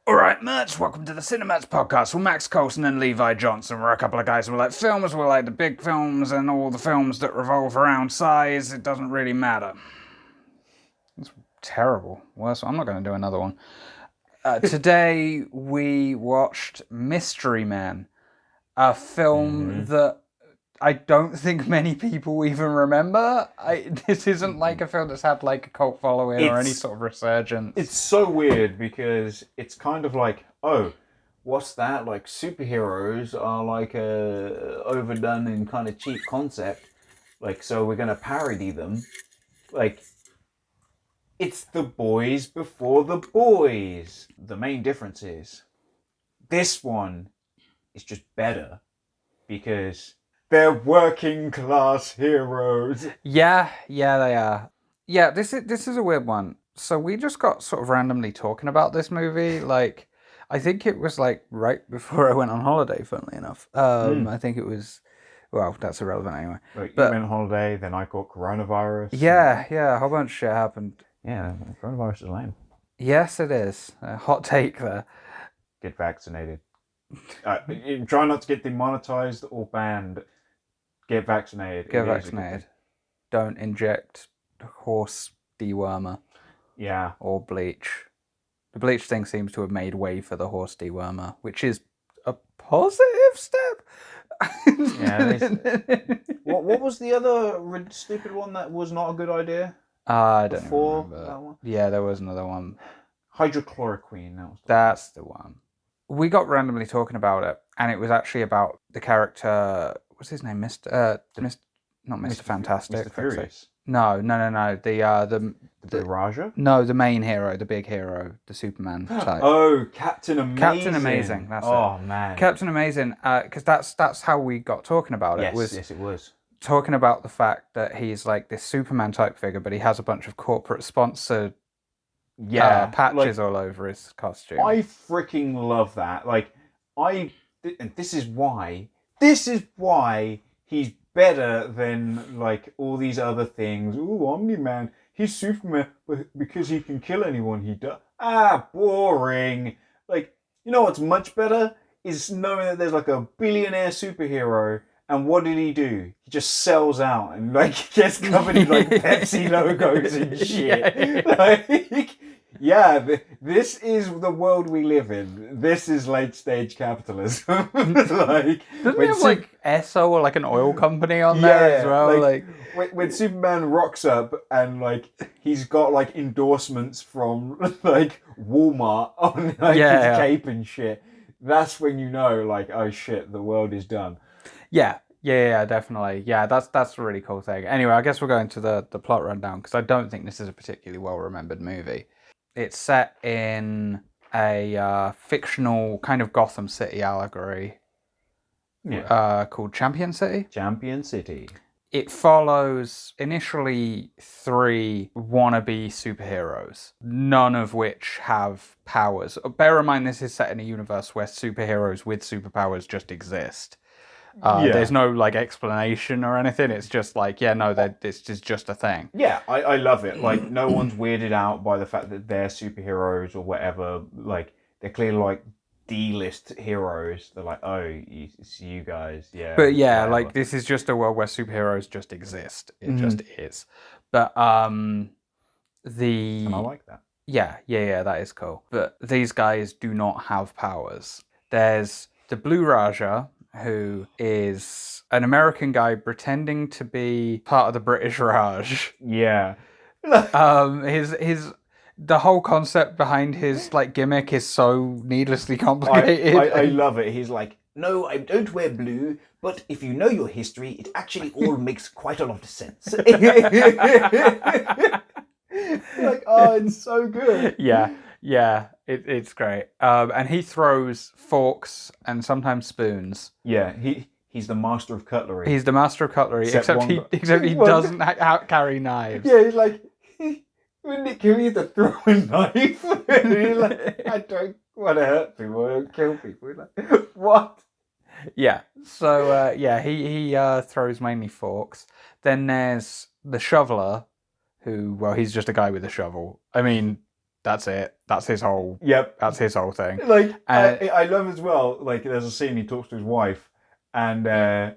Alright, Merts, welcome to the CineMerts podcast. We're Max Coulson and Levi Johnson. We're a couple of guys who like films. We like the big films and all the films that revolve around size. It doesn't really matter. It's terrible. Worse, I'm not going to do another one. Today we watched Mystery Men, a film that I don't think many people even remember. This isn't like a film that's had like a cult following or any sort of resurgence. It's so weird because it's kind of like, oh, what's that? Like superheroes are like a overdone and kind of cheap concept. Like, so we're going to parody them. Like, it's the boys before the boys. The main difference is this one is just better because they're working class heroes. Yeah, they are. Yeah, this is a weird one. So we just got sort of randomly talking about this movie. Like, I think it was like right before I went on holiday, funnily enough. I think it was, well, that's irrelevant anyway. Like, you went on holiday, then I caught coronavirus. Yeah, a whole bunch of shit happened. Yeah, coronavirus is lame. Yes, it is. A hot take there. Get vaccinated. Try not to get demonetized or banned. Get vaccinated. Get vaccinated. Don't inject horse dewormer. Yeah. Or bleach. The bleach thing seems to have made way for the horse dewormer, which is a positive step. Yeah. What was the other stupid one that was not a good idea? I don't remember. That one? Yeah, there was another one. Hydrochloroquine. That's the one. We got randomly talking about it, and it was actually about the character. What's his name? Not Mr. Fantastic. Mr. Furious. No. The Raja? No, the main hero, the big hero, the Superman type. Oh, Captain Amazing. Captain Amazing. That's it. Oh man. Captain Amazing. Because that's how we got talking about it. Yes, it was. Talking about the fact that he's like this Superman type figure, but he has a bunch of corporate sponsored patches all over his costume. I freaking love that. Like, and this is why he's better than like all these other things. Ooh, Omni-Man, he's Superman because he can kill anyone he does. Boring. Like, you know what's much better is knowing that there's like a billionaire superhero. And what did he do? He just sells out and like gets covered in like Pepsi logos and shit. This is the world we live in. This is late stage capitalism. Doesn't he have like Esso or like an oil company on there as well? Like when Superman rocks up and like he's got like endorsements from like Walmart on like his cape and shit. That's when you know, like, oh shit, the world is done. Yeah, definitely. Yeah, that's a really cool thing. Anyway, I guess we're going to the plot rundown because I don't think this is a particularly well-remembered movie. It's set in a fictional kind of Gotham City allegory called Champion City. Champion City. It follows initially 3 wannabe superheroes, none of which have powers. Bear in mind this is set in a universe where superheroes with superpowers just exist. There's no like explanation or anything. It's just like, this is just a thing. Yeah, I love it. Like, no one's weirded out by the fact that they're superheroes or whatever. Like, they're clearly like D-list heroes. They're like, oh, it's you guys. Yeah. But yeah, whatever. Like this is just a world where superheroes just exist. It just is. But and I like that. Yeah, that is cool. But these guys do not have powers. There's the Blue Raja, who is an American guy pretending to be part of the British Raj. Yeah. The whole concept behind his like gimmick is so needlessly complicated. I love it. He's like, no, I don't wear blue, but if you know your history, it actually all makes quite a lot of sense. Like, oh, it's so good. Yeah, it's great. And he throws forks and sometimes spoons. Yeah, he's the master of cutlery. He's the master of cutlery, except he doesn't carry knives. Yeah, he's like, wouldn't it kill you to throw a knife? And he's like, I don't want to hurt people, I don't kill people. He's like, what? Yeah, so he throws mainly forks. Then there's the shoveler, who, well, he's just a guy with a shovel. I mean, That's it. That's his whole. Yep. That's his whole thing. Like I love as well. Like there's a scene he talks to his wife, and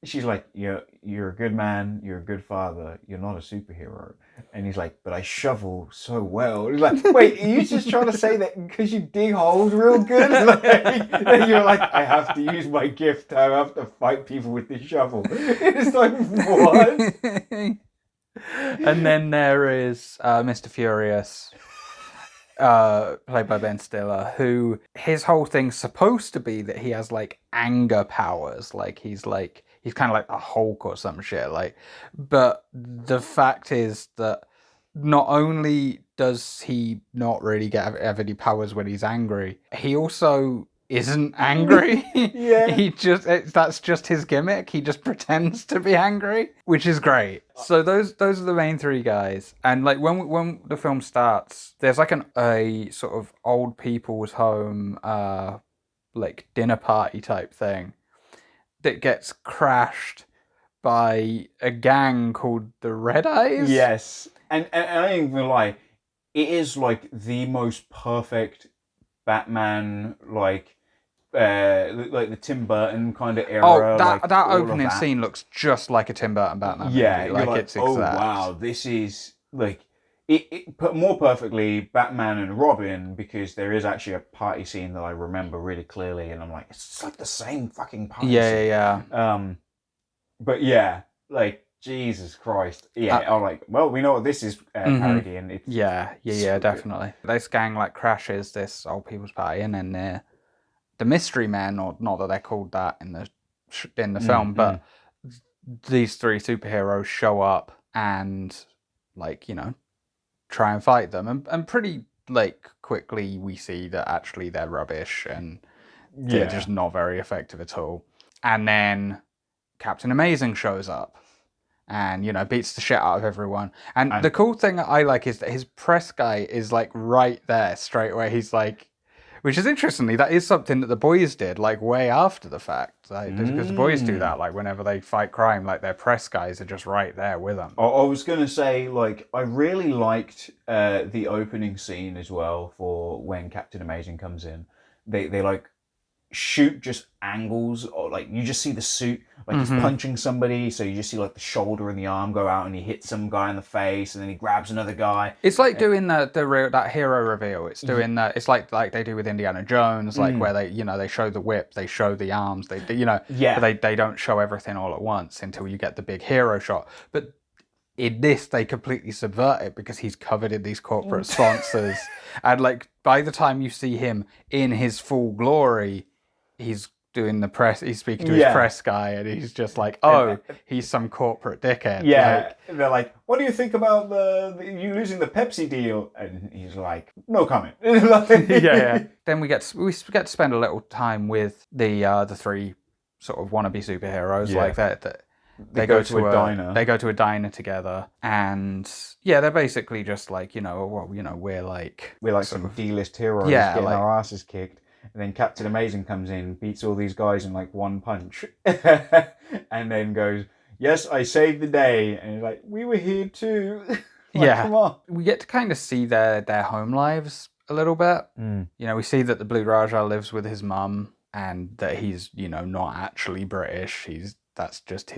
she's like, you're a good man. You're a good father. You're not a superhero. And he's like, but I shovel so well. He's like, wait, are you just trying to say that because you dig holes real good? Like, you're like, I have to use my gift. I have to fight people with this shovel. It's like, what? And then there is Mr. Furious, played by Ben Stiller, who his whole thing's supposed to be that he has like anger powers, like he's kind of like a Hulk or some shit, like. But the fact is that not only does he not really have any powers when he's angry, he also isn't angry. Yeah. That's just his gimmick. He just pretends to be angry, which is great. So those are the main three guys. And like when the film starts, there's like a sort of old people's home, like dinner party type thing that gets crashed by a gang called the Red Eyes. Yes. And I ain't gonna lie, it is like the most perfect Batman, like the Tim Burton kind of era. Oh, that like, opening scene looks just like a Tim Burton Batman movie. Like It's exact. oh wow, this is like it put more perfectly Batman and Robin, because there is actually a party scene that I remember really clearly, and I'm like, it's like the same fucking party scene. Yeah. But yeah, like Jesus Christ, yeah. I'm like, well, we know what this is parody, and it's yeah, so definitely. This gang like crashes this old people's party, and then the mystery men, or not that they're called that in the film, but these three superheroes show up and like try and fight them, and pretty like quickly we see that actually they're rubbish and they're just not very effective at all. And then Captain Amazing shows up and beats the shit out of everyone. And the cool thing I like is that his press guy is like right there straight away. He's like, which is interestingly, that is something that the boys did like way after the fact, because the boys do that, like whenever they fight crime, like their press guys are just right there with them. I was gonna say, like, I really liked the opening scene as well for when Captain Amazing comes in. They like shoot just angles, or like you just see the suit, like he's punching somebody, so you just see like the shoulder and the arm go out, and he hits some guy in the face, and then he grabs another guy. It's like doing that hero reveal. It's doing that. It's like they do with Indiana Jones, like where they show the whip, they show the arms, but they don't show everything all at once until you get the big hero shot. But in this, they completely subvert it because he's covered in these corporate sponsors, and like by the time you see him in his full glory, he's doing the press. He's speaking to his press guy, and he's just like, "Oh, he's some corporate dickhead." Yeah, they're like, "What do you think about you losing the Pepsi deal?" And he's like, "No comment." yeah. Then we get to spend a little time with the three sort of wannabe superheroes, like that. They go to a diner. They go to a diner together, and they're basically just like, we're like some D-list heroes getting our asses kicked. And then Captain Amazing comes in, beats all these guys in like one punch, and then goes, "Yes, I saved the day." And he's like, "We were here too." Come on. We get to kind of see their home lives a little bit. We see that the Blue Raja lives with his mum, and that he's not actually British. That's just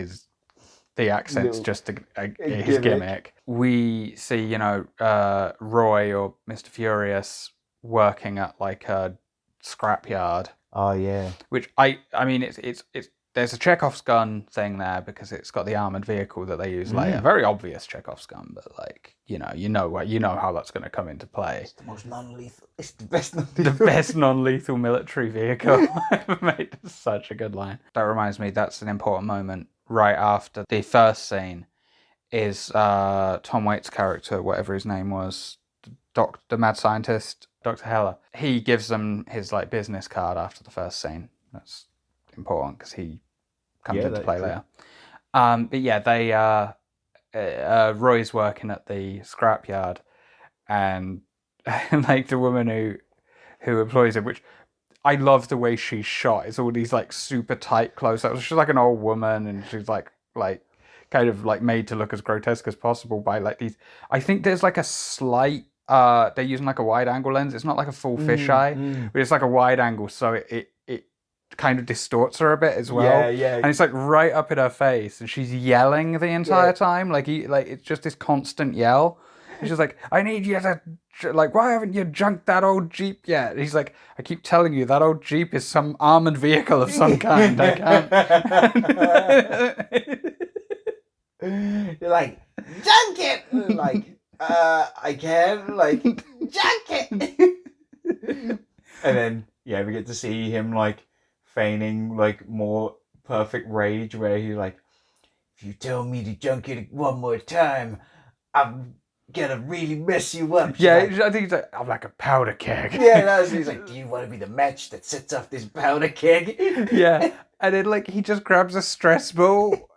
the accent's just his gimmick. We see Roy, or Mr. Furious, working at like a scrapyard. Oh yeah. Which I mean, it's there's a Chekhov's gun thing there because it's got the armored vehicle that they use later. Very obvious Chekhov's gun, but like you know how that's going to come into play. It's the most non-lethal. It's the best non-lethal. The best non-lethal military vehicle ever made. That's such a good line. That reminds me, that's an important moment right after the first scene. Is Tom Waits' character, whatever his name was, the mad scientist, Dr. Heller. He gives them his like business card after the first scene. That's important because he comes into play later. But yeah, they Roy's working at the scrapyard, and like the woman who employs him, which I love the way she's shot. It's all these like super tight close-ups. She's like an old woman, and she's like kind of like made to look as grotesque as possible by like these. I think there's like a slight they're using like a wide angle lens. It's not like a full fisheye, but it's like a wide angle, so it kind of distorts her a bit as well. Yeah. And it's like right up in her face, and she's yelling the entire time. Like it's just this constant yell. And she's like, I need you to, like, why haven't you junked that old Jeep yet? And he's like, I keep telling you, that old Jeep is some armored vehicle of some kind. I can't. You're like, junk it! Like, I can, like, junk it! And then, yeah, we get to see him, like, feigning, like, more perfect rage, where he's like, if you tell me to junk it one more time, I'm gonna really mess you up. Yeah, like, I think he's like, I'm like a powder keg. Yeah, that's, he's like, do you want to be the match that sets off this powder keg? Yeah, and then, like, he just grabs a stress ball.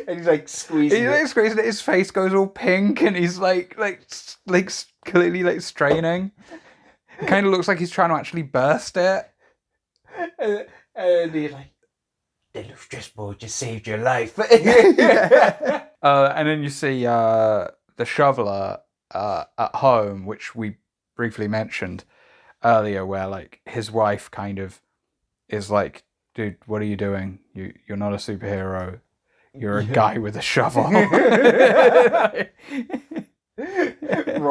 And he's like squeezing it. He's like squeezing it, his face goes all pink, and he's like clearly like straining. It kind of looks like he's trying to actually burst it. And he's like, the little stress ball just saved your life. And then you see the shoveler at home, which we briefly mentioned earlier, where like his wife kind of is like, dude, what are you doing? You're not a superhero. You're a guy with a shovel. Right? And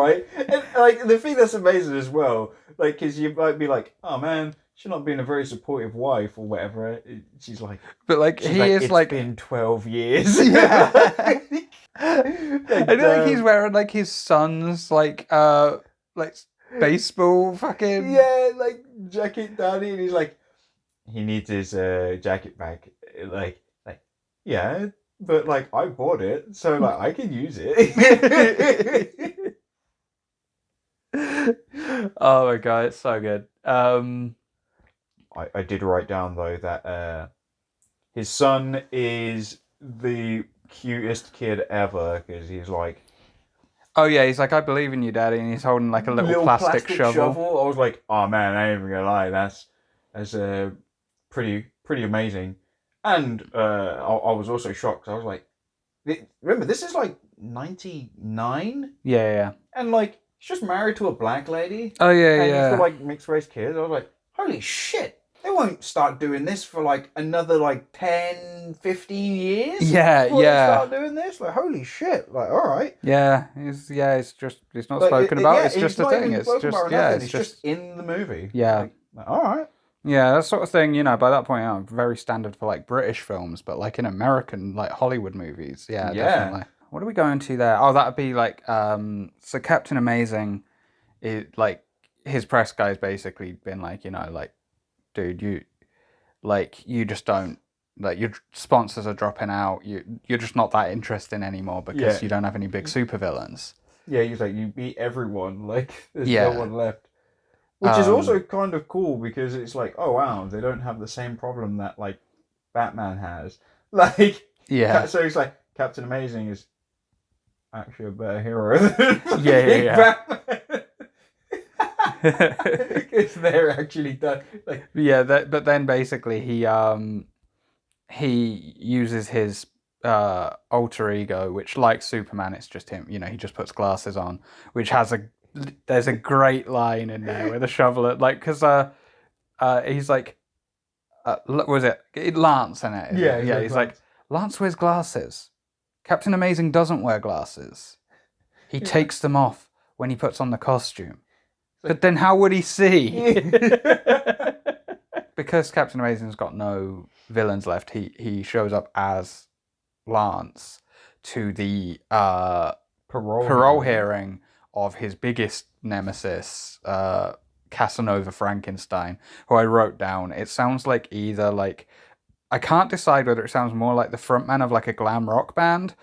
like the thing that's amazing as well, like, because you might be like, oh man, she's not being a very supportive wife or whatever. She's like, but like he is it's like been 12 years. Yeah. Like, I feel like he's wearing like his son's like baseball fucking like jacket daddy, and he's like, he needs his jacket back. Like yeah, but like I bought it, so like I can use it. Oh my god, it's so good. I did write down though that his son is the cutest kid ever, because he's like, oh yeah, he's like, I believe in you, Daddy, and he's holding like a little plastic shovel. I was like, oh man, I ain't even gonna lie, that's pretty amazing. And I was also shocked. I was like, remember, this is like 99? Yeah. And like, he's just married to a black lady. Oh yeah, and yeah. he's got like mixed race kids. I was like, holy shit. They won't start doing this for like another like 10, 15 years. Yeah, before yeah. They start doing this. Like, holy shit. Like, all right. Yeah, it's not like, spoken about. It's just a thing. It's just in the movie. Yeah. Like, all right. Yeah, that sort of thing, you know, by that point, very standard for, like, British films, but, like, in American, like, Hollywood movies, yeah. Definitely. What are we going to there? Oh, that would be, like, so Captain Amazing, like, his press guy's basically been like, you know, like, dude, you just don't, like, your sponsors are dropping out, you're just not that interesting anymore because you don't have any big supervillains. Yeah, he's like, you beat everyone, like, there's no one left. Which is also kind of cool, because it's like, oh wow, they don't have the same problem that like Batman has. Like, yeah. So it's like Captain Amazing is actually a better hero than Batman. Because they're actually done. Like, yeah, but then basically he uses his alter ego, which, like Superman, it's just him. You know, he just puts glasses on, which has there's a great line in there with the shoveler, like, because he's like, was it Lance in it? Yeah. He's like, Lance wears glasses. Captain Amazing doesn't wear glasses. He takes them off when he puts on the costume. But then how would he see? Because Captain Amazing's got no villains left, he shows up as Lance to the parole hearing of his biggest nemesis, Casanova Frankenstein, who I wrote down. It sounds like either like, I can't decide whether it sounds more like the frontman of like a glam rock band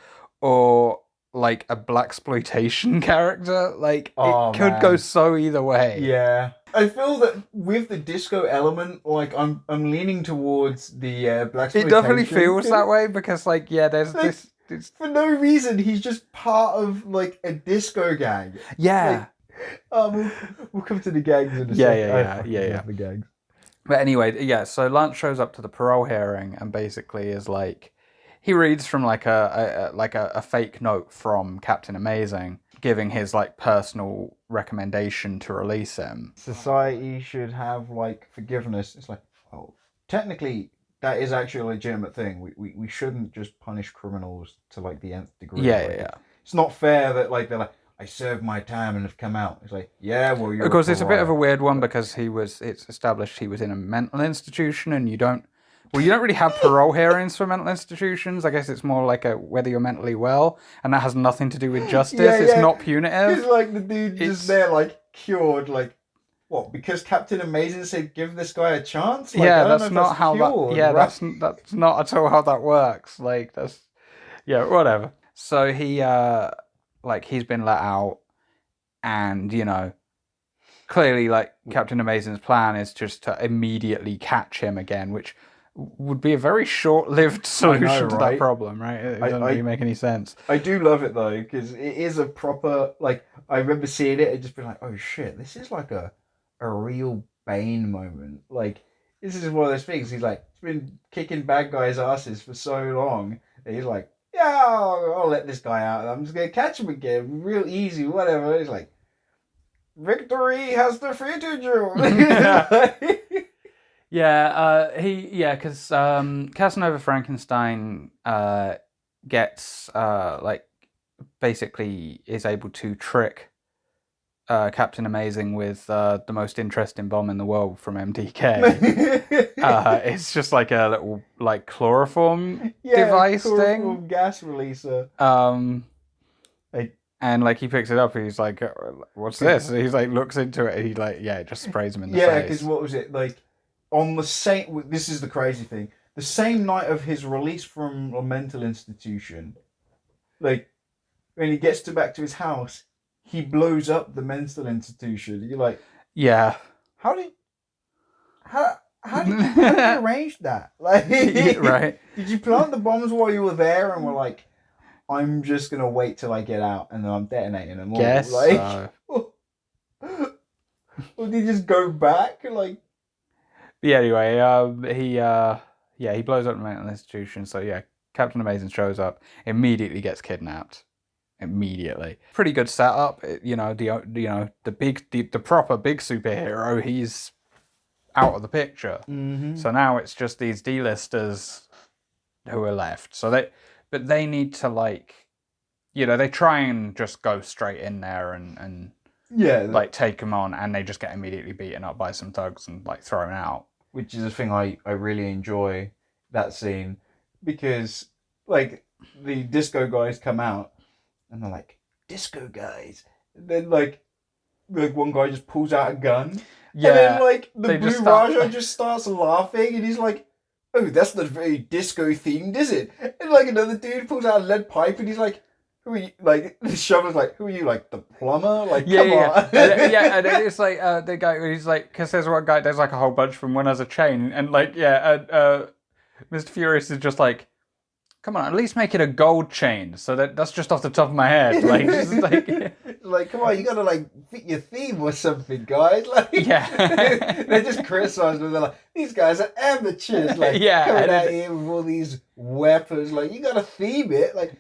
or like a blaxploitation character. Like, it could go so either way. Yeah. I feel that with the disco element, like I'm leaning towards the blaxploitation. It definitely feels that way, because like, yeah, there's like, this. For no reason, he's just part of like a disco gang. Yeah. Like, we'll come to the gangs in a second. Yeah. The gangs. But anyway, yeah. So Lance shows up to the parole hearing and basically is like, he reads from like a fake note from Captain Amazing, giving his like personal recommendation to release him. Society should have like forgiveness. It's like, oh, technically that is actually a legitimate thing. We shouldn't just punish criminals to like the nth degree. Yeah, like, yeah. It's not fair that like they're like, I served my time and have come out. It's like, yeah, well, you're. Of course, it's a bit of a weird one because it's established he was in a mental institution, and you don't really have parole hearings for mental institutions. I guess it's more like whether you're mentally well, and that has nothing to do with justice. Yeah, It's yeah. not punitive. It's like the dude just there, like cured, like what? Because Captain Amazing said, "Give this guy a chance." Like, Yeah, I don't that's know if not how cured, that. Yeah, right? that's not at all how that works. Like that's yeah, whatever. So he like he's been let out, and you know, clearly like Captain Amazing's plan is just to immediately catch him again, which would be a very short-lived solution to that right? problem, right? It doesn't really make any sense. I do love it though, because it is a proper like. I remember seeing it and just being like, "Oh shit, this is like a real Bane moment." Like this is one of those things. He's like, he's been kicking bad guys' asses for so long. And he's like, "Yeah, I'll let this guy out. I'm just gonna catch him again, real easy, whatever." He's like, "Victory has defeated you." Because Casanova Frankenstein gets like basically is able to trick Captain Amazing with the most interesting bomb in the world from MDK. It's just like a little like chloroform device thing, gas releaser. And like he picks it up and he's like, "What's this?" And he's like looks into it and he like it just sprays him in the face. Yeah, because what was it like? On the same, this is the crazy thing. The same night of his release from a mental institution, like when he gets back to his house, he blows up the mental institution. You're like, yeah, how did you arrange that? Like, right? Did you plant the bombs while you were there and were like, I'm just gonna wait till I get out and then I'm detonating them all? Guess like, so. Or did he just go back like? Yeah, anyway, he blows up the mental institution. So yeah, Captain Amazing shows up, immediately gets kidnapped, immediately. Pretty good setup, the proper big superhero. He's out of the picture. Mm-hmm. So now it's just these D-listers who are left. But they need to like, they try and just go straight in there and like take him on, and they just get immediately beaten up by some thugs and like thrown out. Which is a thing I really enjoy, that scene, because like the disco guys come out and they're like, "Disco guys," and then like one guy just pulls out a gun, and then like the Blue Raja just starts laughing, and he's like, "Oh, that's not very disco themed, is it?" And like another dude pulls out a lead pipe, and he's like, "Who are you?" Like the shovel's like, "Who are you? Like the plumber?" Like, come on. And it's like the guy. He's like, because there's one guy. There's like a whole bunch from one has a chain, and like Mr. Furious is just like, come on, at least make it a gold chain. So that's just off the top of my head. Like, just like, like, come on, you gotta like fit your theme or something, guys. Like, yeah, they just criticize them. They're like, these guys are amateurs. Like, yeah, coming out here with all these weapons. Like, you gotta theme it. Like,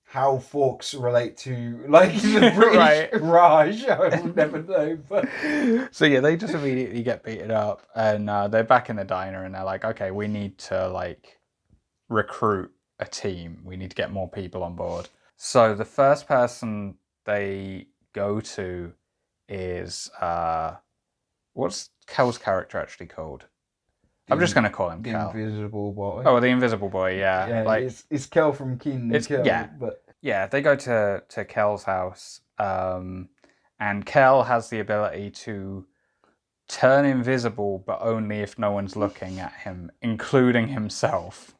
how forks relate to like the British Raj, I will never know. But so yeah, they just immediately get beaten up, and they're back in the diner, and they're like, okay, we need to like recruit a team. We need to get more people on board. So the first person they go to is what's Kel's character actually called? I'm just going to call him Kel. The Invisible Boy. Oh, the Invisible Boy, yeah. Yeah, like, it's Kel from Keen and Kel. Yeah, but yeah, they go to Kel's house, and Kel has the ability to turn invisible, but only if no one's looking at him, including himself.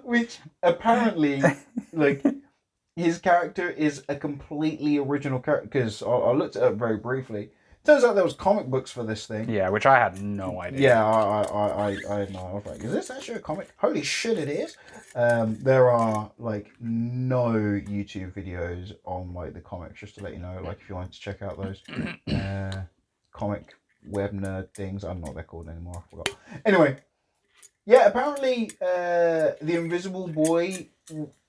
Which apparently, like, his character is a completely original character, because I looked it up very briefly. Turns out there was comic books for this thing. Yeah, which I had no idea. Yeah, I had no. I was like, is this actually a comic? Holy shit, it is. There are like no YouTube videos on like the comics, just to let you know. Like if you wanted to check out those comic web nerd things, I don't know what they're called anymore. I forgot. Anyway, Yeah, apparently the Invisible Boy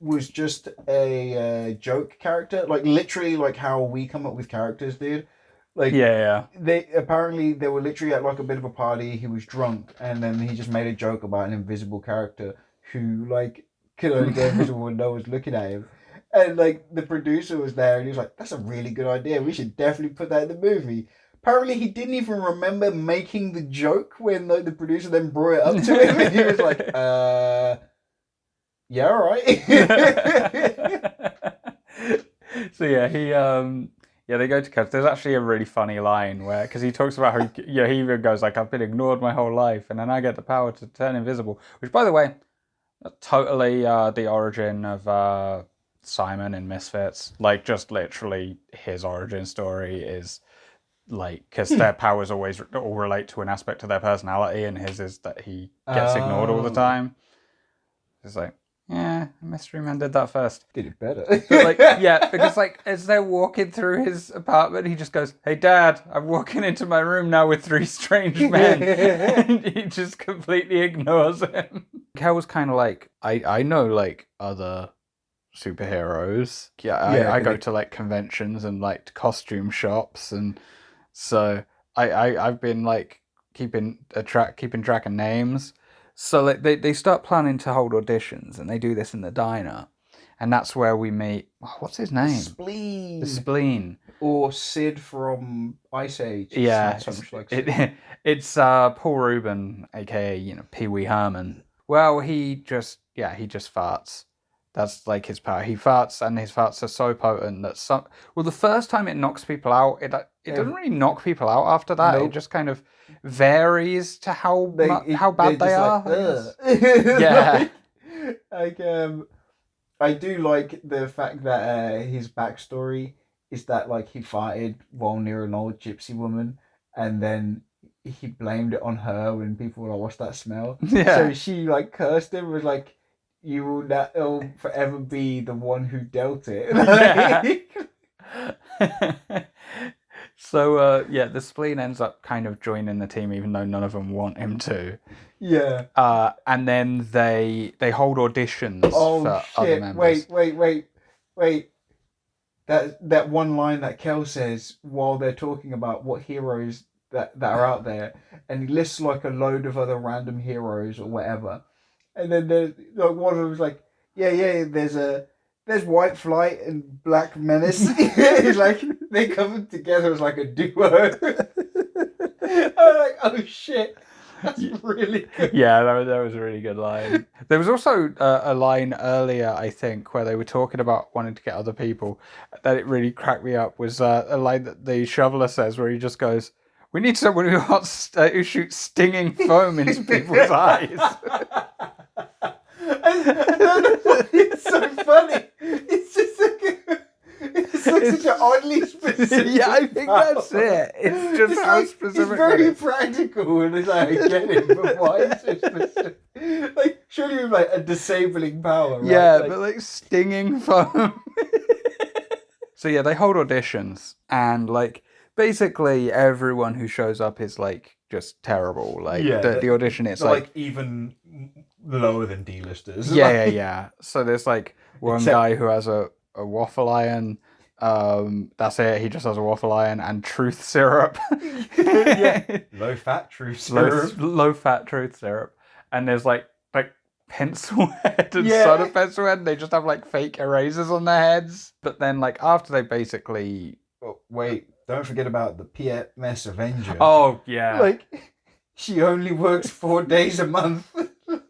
was just a joke character, like literally like how we come up with characters, dude. Like Yeah, they were literally at like a bit of a party. He was drunk, and then he just made a joke about an invisible character who like could only go yeah. invisible when no one's looking at him. And like the producer was there, and he was like, "That's a really good idea. We should definitely put that in the movie." Apparently, he didn't even remember making the joke when like, the producer then brought it up to him, and he was like, yeah, all right." So yeah, they go to catch. There's actually a really funny line where, because he talks about how he even goes like, "I've been ignored my whole life, and then I get the power to turn invisible." Which, by the way, totally the origin of Simon in Misfits. Like, just literally his origin story is like, because their powers always all relate to an aspect of their personality, and his is that he gets ignored all the time. It's like, yeah, Mystery Man did that first. Did it better. But like, yeah, because like as they're walking through his apartment, he just goes, "Hey, Dad, I'm walking into my room now with 3 strange men," and he just completely ignores him. Kel was kind of like, I know like other superheroes. Yeah, I go to like conventions and like costume shops, and so I've been like keeping track of names. So like they start planning to hold auditions, and they do this in the diner, and that's where we meet. What's his name? Spleen. The Spleen. Or Sid from Ice Age. Yeah, It's not so much like Sid. it's Paul Rubin, aka Pee Wee Herman. Well, he just farts. That's like his power. He farts, and his farts are so potent that the first time it knocks people out, it doesn't really knock people out after that. Nope. It just kind of varies to how bad they are. Like, yeah. Like I do like the fact that his backstory is that like he farted while near an old gypsy woman, and then he blamed it on her when people were like, "What's that smell?" Yeah. So she like cursed him, was like, "You'll forever be the one who dealt it." Yeah. So the Spleen ends up kind of joining the team, even though none of them want him to. Yeah. And then they hold auditions for other members. Wait. That one line that Kel says while they're talking about what heroes that are out there, and he lists like a load of other random heroes or whatever, and then there's like one of them was like, yeah, there's White Flight and Black Menace. He's like, they come together as like a duo. I'm like, oh shit. That's really good. Yeah, that was a really good line. There was also a line earlier, I think, where they were talking about wanting to get other people. That it really cracked me up was a line that the shoveler says, where he just goes, "We need someone who shoots stinging foam into people's eyes." It's so funny. It's just like it's like such an oddly specific. Yeah, I think that's it. It's just how specific. It's very practical, and it's like, I get it, but why is it specific? Like, surely with like a disabling power, right? Yeah, but like stinging foam. So yeah, they hold auditions, and like basically everyone who shows up is like just terrible. Like the audition is like even lower than D-listers. Yeah. So there's like one guy who has a waffle iron. That's it. He just has a waffle iron and truth syrup. Low fat truth syrup. Low fat truth syrup. And there's like pencil head and soda pencil head. And they just have like fake erasers on their heads. But then like after they basically wait, don't forget about the PMS Avenger. Oh yeah. Like she only works 4 days a month.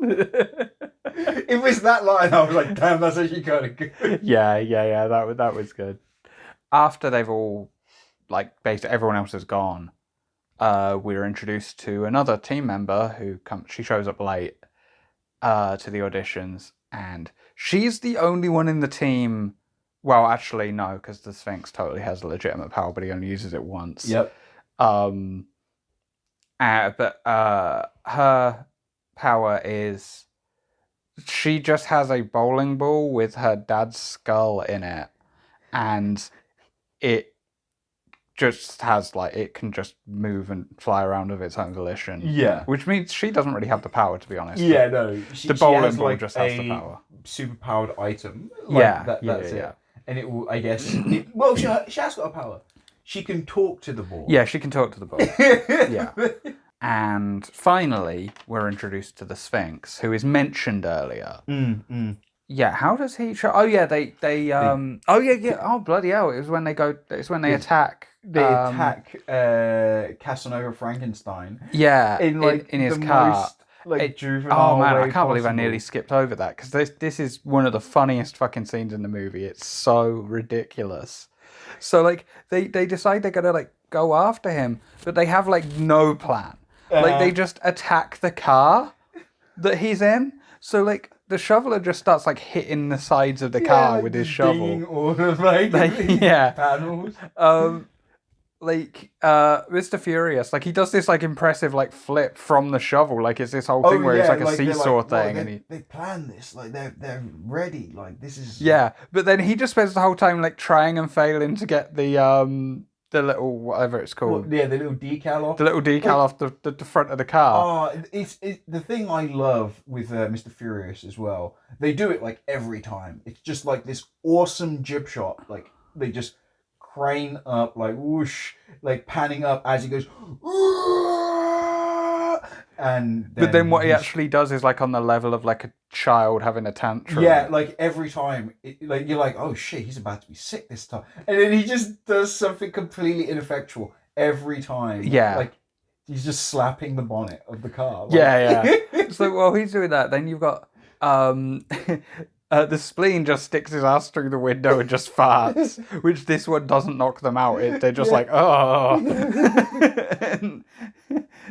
It was that line. I was like, damn, that's actually kind of good. Yeah. That was good. After they've all, like, basically everyone else is gone, we're introduced to another team member who she shows up late to the auditions, and she's the only one in the team. Well, actually, no, because the Sphinx totally has legitimate power, but he only uses it once. Yep. But her power is she just has a bowling ball with her dad's skull in it, and it just has like it can just move and fly around of its own volition. Yeah. Which means she doesn't really have the power, to be honest. Yeah, no. The bowling ball just has the power. Superpowered item. That's it. yeah. And it will, I guess. She has got a power. She can talk to the ball. Yeah, she can talk to the ball. Yeah. And finally, we're introduced to the Sphinx, who is mentioned earlier. Yeah, how does he show? Oh yeah, they oh yeah. Oh bloody hell! It was when they go. It's when they attack. They attack Casanova Frankenstein. Yeah, in his car. Juvenile. Oh man, I way can't believe I possible. nearly skipped over that because this is one of the funniest fucking scenes in the movie. It's so ridiculous. So like they decide they're gonna like go after him, but they have like no plan. Like they just attack the car that he's in. So like the shoveler just starts like hitting the sides of the car like, with his just shovel. dinging all of like yeah. panels. Mr. Furious, like he does this like impressive like flip from the shovel, like it's this whole thing where it's like a seesaw thing, and they planned this, like they're ready, like this is but then he just spends the whole time like trying and failing to get the little whatever it's called, the little decal off, off the front of the car. Oh, it's the thing I love with Mr. Furious as well. They do it like every time. It's just like this awesome jib shot, like they just crane up, like whoosh, like panning up as he goes, and but then what he actually does is like on the level of like a child having a tantrum. Yeah, like every time, like you're like, oh shit, he's about to be sick this time, and then he just does something completely ineffectual every time. Yeah, like he's just slapping the bonnet of the car. Like. Yeah. So while he's doing that, then you've got the spleen just sticks his ass through the window and just farts, which this one doesn't knock them out. They're just like, oh.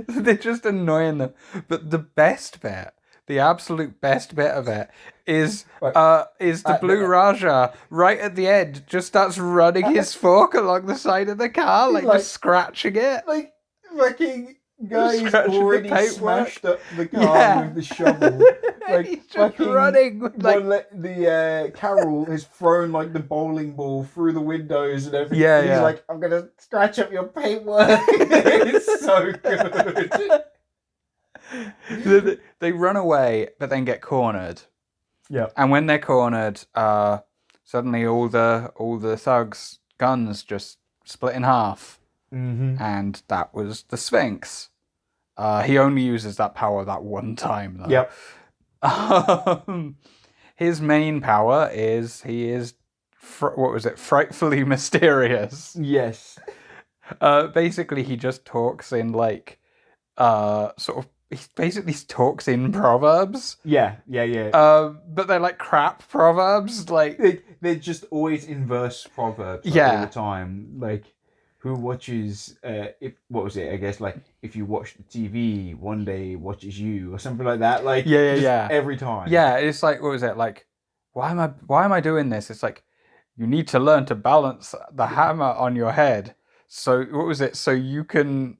They're just annoying them. But the best bit, the absolute best bit of it, is the Blue Raja right at the end just starts running his fork along the side of the car, like just scratching it. Like fucking guy's already smashed up the car with the shovel. Like he's just running. The Carol has thrown like the bowling ball through the windows and everything. Yeah, He's like, I'm gonna scratch up your paintwork. It's so good. They run away, but then get cornered. Yeah. And when they're cornered, suddenly all the thugs' guns just split in half. Mm-hmm. And that was the Sphinx. He only uses that power that one time, though. Yep. His main power is he is frightfully mysterious. Yes. Basically, he just talks in like he basically talks in proverbs. Yeah. But they're like crap proverbs. Like they're just always inverse proverbs all the time. Like, who watches I guess like if you watch the TV, one day watches you or something like that. Like every time. Yeah, it's like what was it like? Why am I doing this? It's like you need to learn to balance the hammer on your head. So what was it? So you can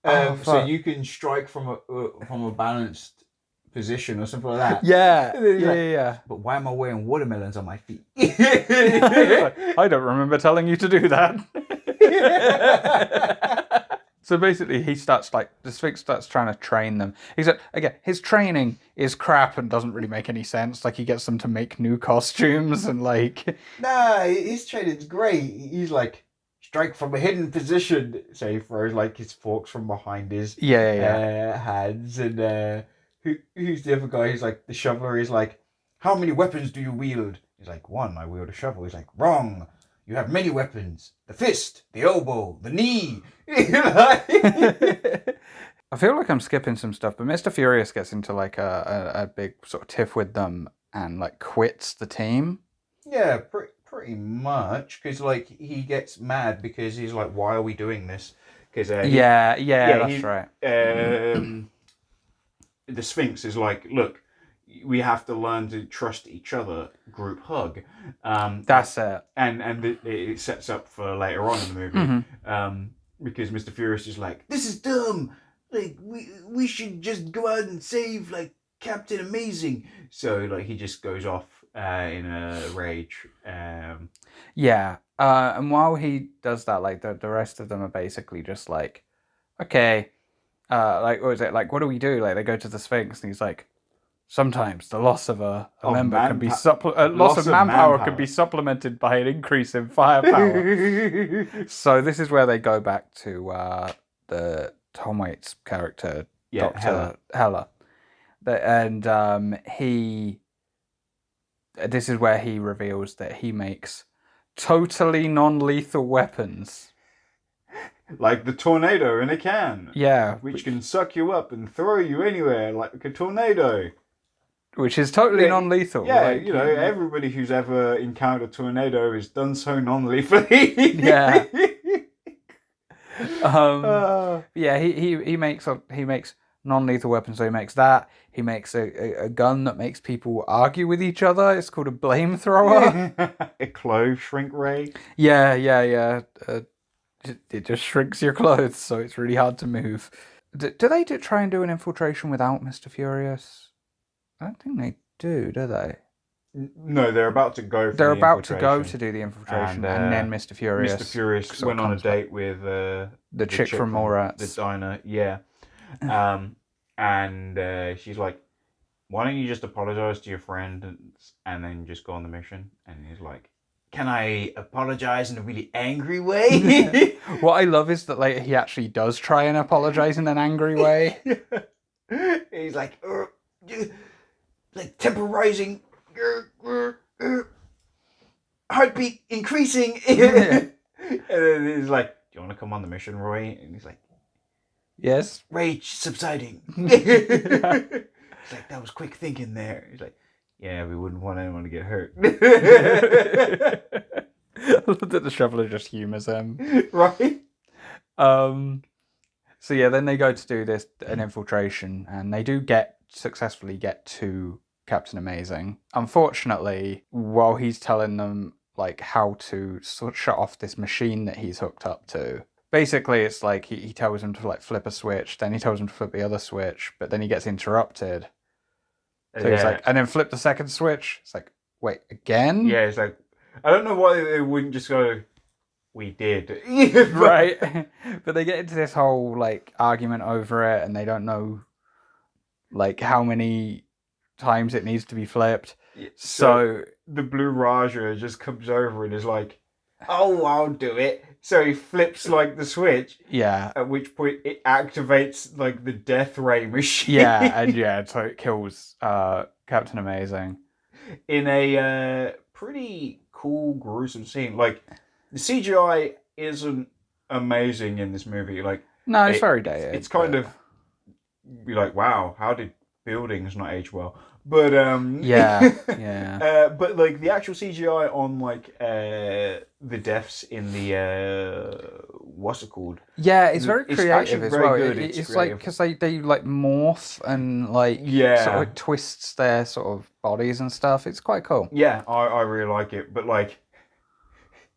so you can strike from a balanced position or something like that. Yeah. But why am I wearing watermelons on my feet? I don't remember telling you to do that. So basically, the Sphinx starts trying to train them. His training is crap and doesn't really make any sense. Like, he gets them to make new costumes and like... Nah, his training's great. He's like, strike from a hidden position. So he throws like his forks from behind his hands. And who's the other guy? He's like, the shoveler is like, how many weapons do you wield? He's like, one, I wield a shovel. He's like, wrong. You have many weapons. The fist, the elbow, the knee. I feel like I'm skipping some stuff, but Mr. Furious gets into like a big sort of tiff with them and like quits the team. Yeah, pretty much. Because like he gets mad because he's like, why are we doing this? Because that's right. The Sphinx is like, look, we have to learn to trust each other. Group hug. That's it. And it sets up for later on in the movie. Because Mr. Furious is like, this is dumb. Like we should just go out and save like Captain Amazing. So like he just goes off in a rage. Yeah. And while he does that, like the rest of them are basically just like, okay, like what was it? Like, what do we do? Like they go to the Sphinx, and he's like, sometimes the loss of a Of member can be loss loss of of manpower can be manpower. supplemented by an increase in firepower. So this is where they go back to the Tom Waits character, Yeah, Dr. Heller. And this is where he reveals that he makes totally non-lethal weapons. like the tornado in a can. Yeah. Which can suck you up and throw you anywhere like a tornado. Which is totally non-lethal. Yeah, like, everybody who's ever encountered a tornado has done so non-lethally. Yeah. Yeah, he makes non-lethal weapons. So he makes that. He makes a gun that makes people argue with each other. It's called a flamethrower. A clove shrink ray. Yeah. It just shrinks your clothes, so it's really hard to move. Do they try and do an infiltration without Mr. Furious? I don't think they do they? No, they're about to go for They're the about to infiltration. go to do the infiltration, and then Mr. Furious. Mr. Furious went on a date with the chick from Mallrats. The diner, yeah. And she's like, why don't you just apologize to your friend and then just go on the mission? And he's like, can I apologize in a really angry way? What I love is that like he actually does try and apologize in an angry way. He's like temporizing, heartbeat increasing. And then he's like, do you want to come on the mission, Roy? And he's like, yes. Rage subsiding. It's like, that was quick thinking there. He's like, yeah, we wouldn't want anyone to get hurt. I love that the shoveler just humours him. Right? So yeah, then they go to do an infiltration, and they do successfully get to Captain Amazing. Unfortunately, while he's telling them like how to shut off this machine that he's hooked up to, basically it's like he tells him to like flip a switch, then he tells him to flip the other switch, but then he gets interrupted. So he's like, and then flip the second switch. It's like, wait, again? Yeah, it's like, I don't know why they wouldn't just go, we did. Right? But they get into this whole like argument over it, and they don't know like how many times it needs to be flipped. So the Blue Raja just comes over and is like, oh, I'll do it. So he flips like the switch. Yeah. At which point it activates like the death ray machine. Yeah, and so it kills Captain Amazing. In a pretty cool, gruesome scene. Like, the CGI isn't amazing in this movie. Like, no, it's very dated. It's kind of be like, wow, how did buildings not age well? But yeah. But like the actual CGI on like the deaths in the what's it called? Yeah, it's very creative as well. Good. It's like because they like morph and like sort of like twists their sort of bodies and stuff. It's quite cool. Yeah, I really like it. But like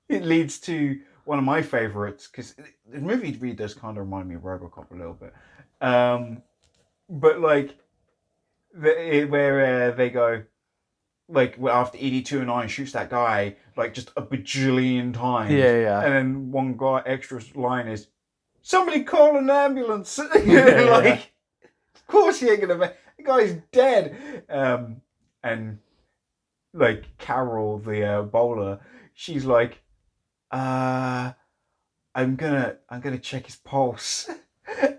it leads to one of my favorites because the movie really does kind of remind me of RoboCop a little bit. But like. Where they go, like after ED-209 shoots that guy like just a bajillion times. Yeah. And then one guy extra line is, somebody call an ambulance. Like, of course he ain't gonna make, the guy's dead. And like Carol, the bowler, she's like, I'm gonna check his pulse.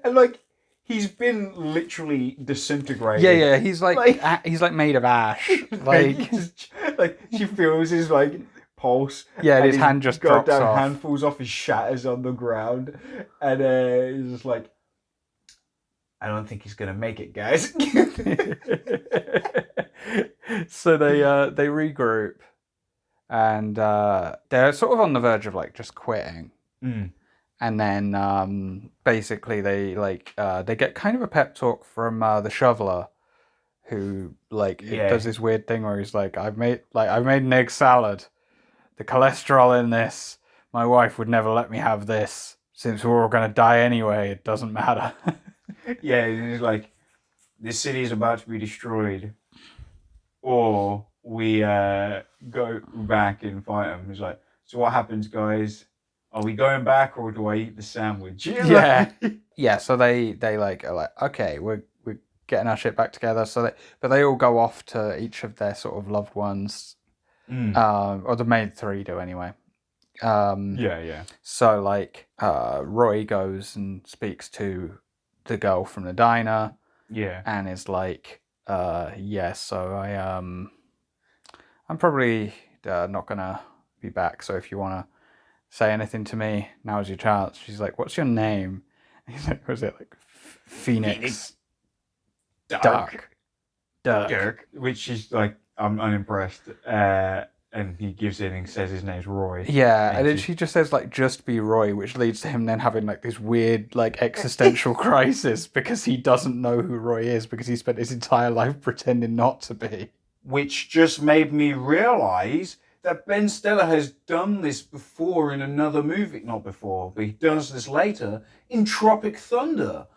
And like, he's been literally disintegrated. Yeah. He's like made of ash. Like she feels his like pulse. Yeah, and his hand just drops off. Hand falls off, his shatters on the ground, and he's just like, I don't think he's gonna make it, guys. So they regroup, and they're sort of on the verge of like just quitting. And then basically they get kind of a pep talk from the shoveler, who does this weird thing where he's like, I've made an egg salad. The cholesterol in this, my wife would never let me have this. Since we're all gonna die anyway, it doesn't matter. Yeah, he's like, this city is about to be destroyed, or we go back and fight him. He's like, so what happens, guys? Are we going back or do I eat the sandwich? Yeah. Yeah, so they like are like, okay, we're getting our shit back together. But they all go off to each of their sort of loved ones. Or the main three do anyway. Yeah. So like Roy goes and speaks to the girl from the diner. Yeah. And is like, so I'm probably not gonna be back. So if you wanna say anything to me, now's your chance. She's like, what's your name? And he's like, was it like Phoenix? Dark. Which is like, I'm unimpressed. And he gives in and says his name's Roy. Yeah, and then she just says like, just be Roy, which leads to him then having like this weird like existential crisis because he doesn't know who Roy is because he spent his entire life pretending not to be. Which just made me realise that Ben Stiller has done this before in another movie. Not before, but he does this later in Tropic Thunder.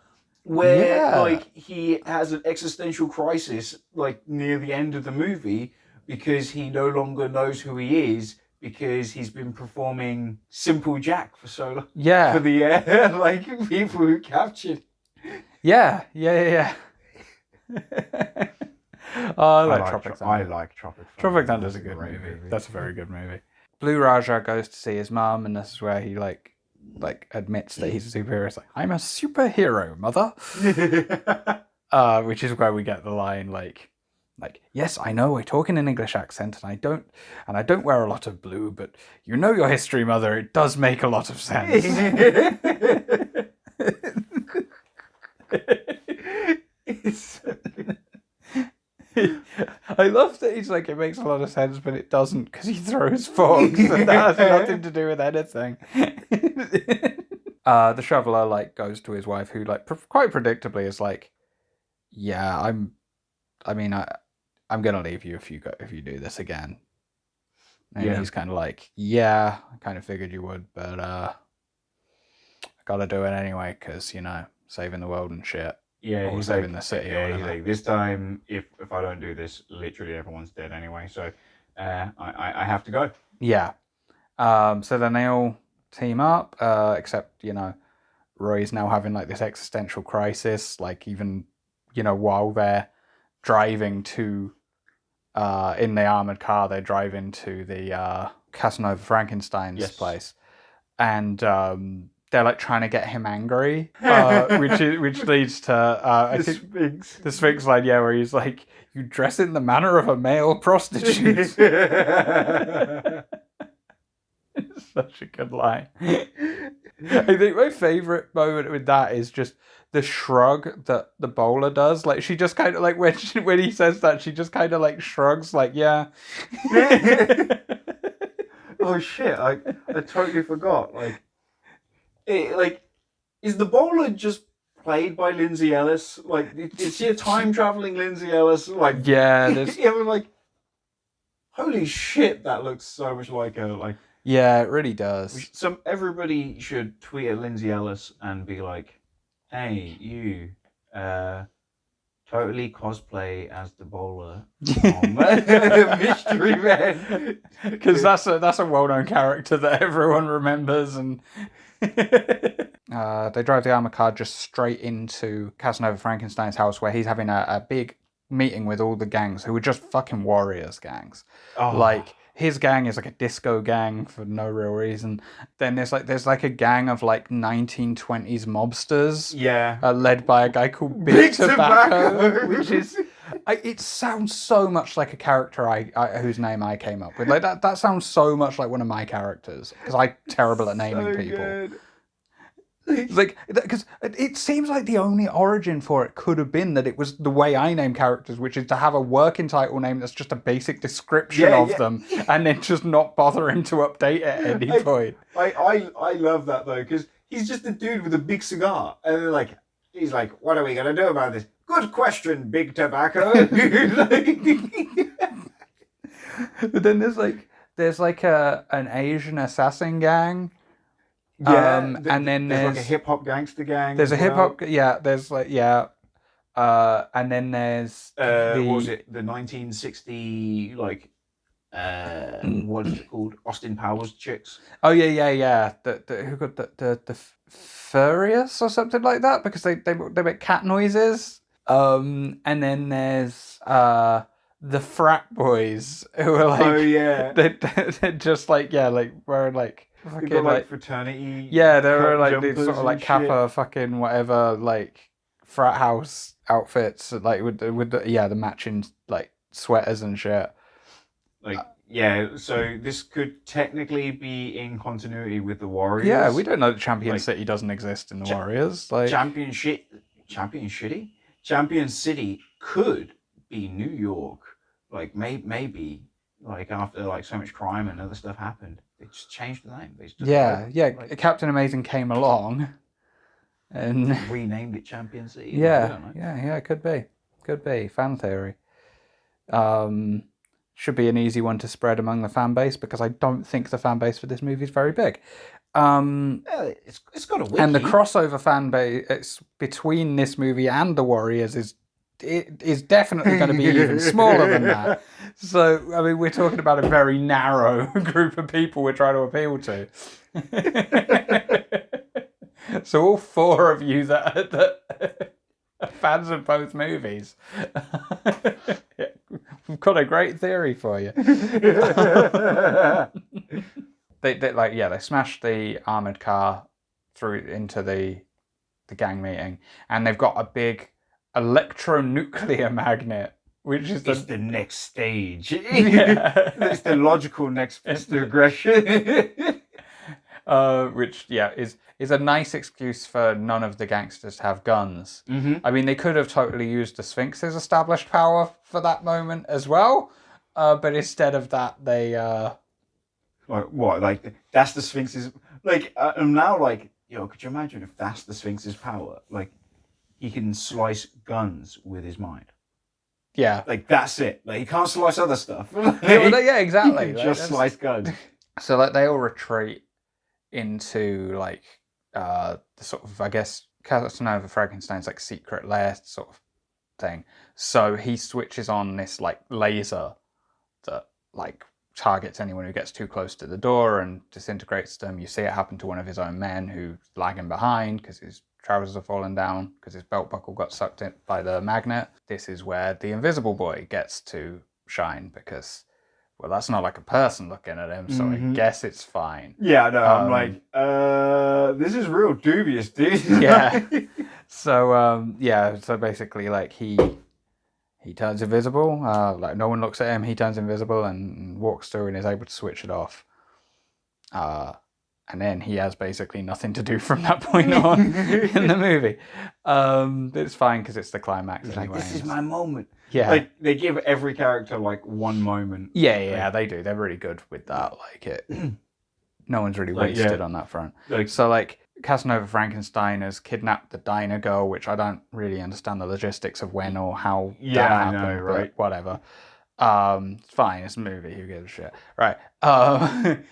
Where like he has an existential crisis like near the end of the movie because he no longer knows who he is because he's been performing Simple Jack for so long. Yeah. For the like people who captured. Yeah. I like Tropic Thunder. I like Tropic Thunder. Tropic Thunder's a good movie. That's a very good movie. Blue Raja goes to see his mum, and this is where he like admits that he's a superhero. It's like, I'm a superhero, mother. Which is where we get the line like, yes, I know I talk in an English accent, and I don't wear a lot of blue, but you know your history, mother. It does make a lot of sense. I love that he's like, it makes a lot of sense, but it doesn't because he throws forks and that has nothing to do with anything. The shoveler like goes to his wife, who like quite predictably is like, yeah, I'm gonna leave you if you do this again. And he's kind of like, yeah, I kind of figured you would, but I gotta do it anyway because saving the world and shit. Yeah, or saving the city. Yeah, he's like, this time, if I don't do this, literally everyone's dead anyway. So I have to go. Yeah. So then they all team up, except Roy's now having like this existential crisis. Like even while they're driving to in the armored car, they're driving to the Casanova Frankenstein's place, and they're like trying to get him angry, which leads to I think the Sphinx line, where he's like, "You dress in the manner of a male prostitute." It's such a good line. I think my favorite moment with that is just the shrug that the bowler does. Like she just kind of like when he says that, she just kind of like shrugs, like, yeah. Oh shit! I totally forgot. Is the bowler just played by Lindsay Ellis? Like, is she a time traveling Lindsay Ellis? Like, yeah, we're like, holy shit, that looks so much like her. Like, yeah, it really does. Everybody should tweet at Lindsay Ellis and be like, hey, you, totally cosplay as the bowler from Mystery Men. Because that's a well-known character that everyone remembers. And they drive the armored car just straight into Casanova Frankenstein's house, where he's having a big meeting with all the gangs who are just fucking warriors gangs. Like, his gang is like a disco gang for no real reason. Then there's like a gang of like 1920s mobsters. Yeah. Led by a guy called Big Tobacco, which is... it sounds so much like a character whose name I came up with. Like that sounds so much like one of my characters, because I'm terrible at naming people. Good. Like, because it seems like the only origin for it could have been that it was the way I name characters, which is to have a working title name that's just a basic description of them, and then just not bothering to update it at any point. I love that though, because he's just a dude with a big cigar, and he's like, what are we gonna do about this? Good question, Big Tobacco. But then there's an Asian assassin gang. Yeah, and then there's like a hip hop gangster gang. There's a hip hop, there's And then there's what was it? The 1960 what is it called? Austin Powers chicks. Oh yeah. Who got the Furious or something like that, because they make cat noises. And then there's the frat boys who are like, Oh yeah, they're just like wearing like they've got like fraternity. Yeah, they were cut like these jumpers sort of like and shit. Kappa fucking whatever like frat house outfits, like with the matching like sweaters and shit. So this could technically be in continuity with the Warriors. Yeah, we don't know that Champion City doesn't exist in the Warriors. Like Champion City could be New York. Like maybe like after like so much crime and other stuff happened, they just changed the name. They just Captain Amazing came along and renamed it Champion City. Yeah, could be fan theory. Should be an easy one to spread among the fan base, because I don't think the fan base for this movie is very big. It's got a wiki. And the crossover fan base between this movie and the Warriors is definitely going to be even smaller than that. So, I mean, we're talking about a very narrow group of people we're trying to appeal to. So all four of you that are fans of both movies, we've got a great theory for you. They smashed the armored car through into the gang meeting, and they've got a big electronuclear magnet, which is the next stage. Yeah. It's the logical next progression. Which is a nice excuse for none of the gangsters to have guns. Mm-hmm. I mean, they could have totally used the Sphinx's established power for that moment as well, but instead of that, they like what? Like that's the Sphinx's. Like I'm now like, could you imagine if that's the Sphinx's power? Like he can slice guns with his mind. Yeah, like that's it. Like he can't slice other stuff. Yeah, exactly. He can just slice guns. So like they all retreat into like the sort of, I guess, Casanova Frankenstein's like secret lair sort of thing. So he switches on this like laser that like targets anyone who gets too close to the door and disintegrates them. You see it happen to one of his own men who's lagging behind because his trousers are falling down because his belt buckle got sucked in by the magnet. This is where the Invisible Boy gets to shine, because well, that's not like a person looking at him, so I guess it's fine. Yeah, no, I'm like, this is real dubious, dude. Yeah. So basically, like, he turns invisible. Like, no one looks at him. He turns invisible and walks through and is able to switch it off. And then he has basically nothing to do from that point on in the movie. It's fine because it's the climax anyway. Like, this is my moment. Yeah. Like, they give every character, like, one moment. Yeah, they do. They're really good with that. Like, no one's really wasted on that front. So, like, Casanova Frankenstein has kidnapped the diner girl, which I don't really understand the logistics of when or how that happened. I know, right? But whatever. It's fine. It's a movie. Who gives a shit, right? And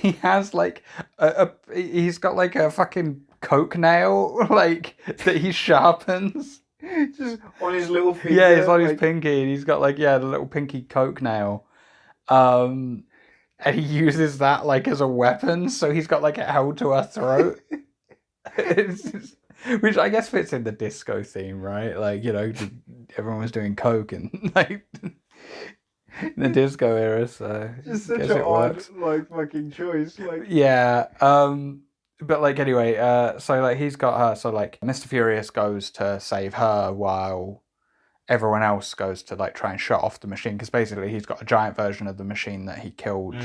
he has like he's got like a fucking coke nail, like that he sharpens. Just on his little finger. Yeah, it's on his pinky, and he's got like the little pinky coke nail. And he uses that like as a weapon, so he's got like it held to her throat. Which I guess fits in the disco theme, right? Like, everyone was doing coke and like in the disco era, so just such an odd like fucking choice. Like yeah. But like anyway, so like he's got her, so like Mr. Furious goes to save her while everyone else goes to like try and shut off the machine, because basically he's got a giant version of the machine that he killed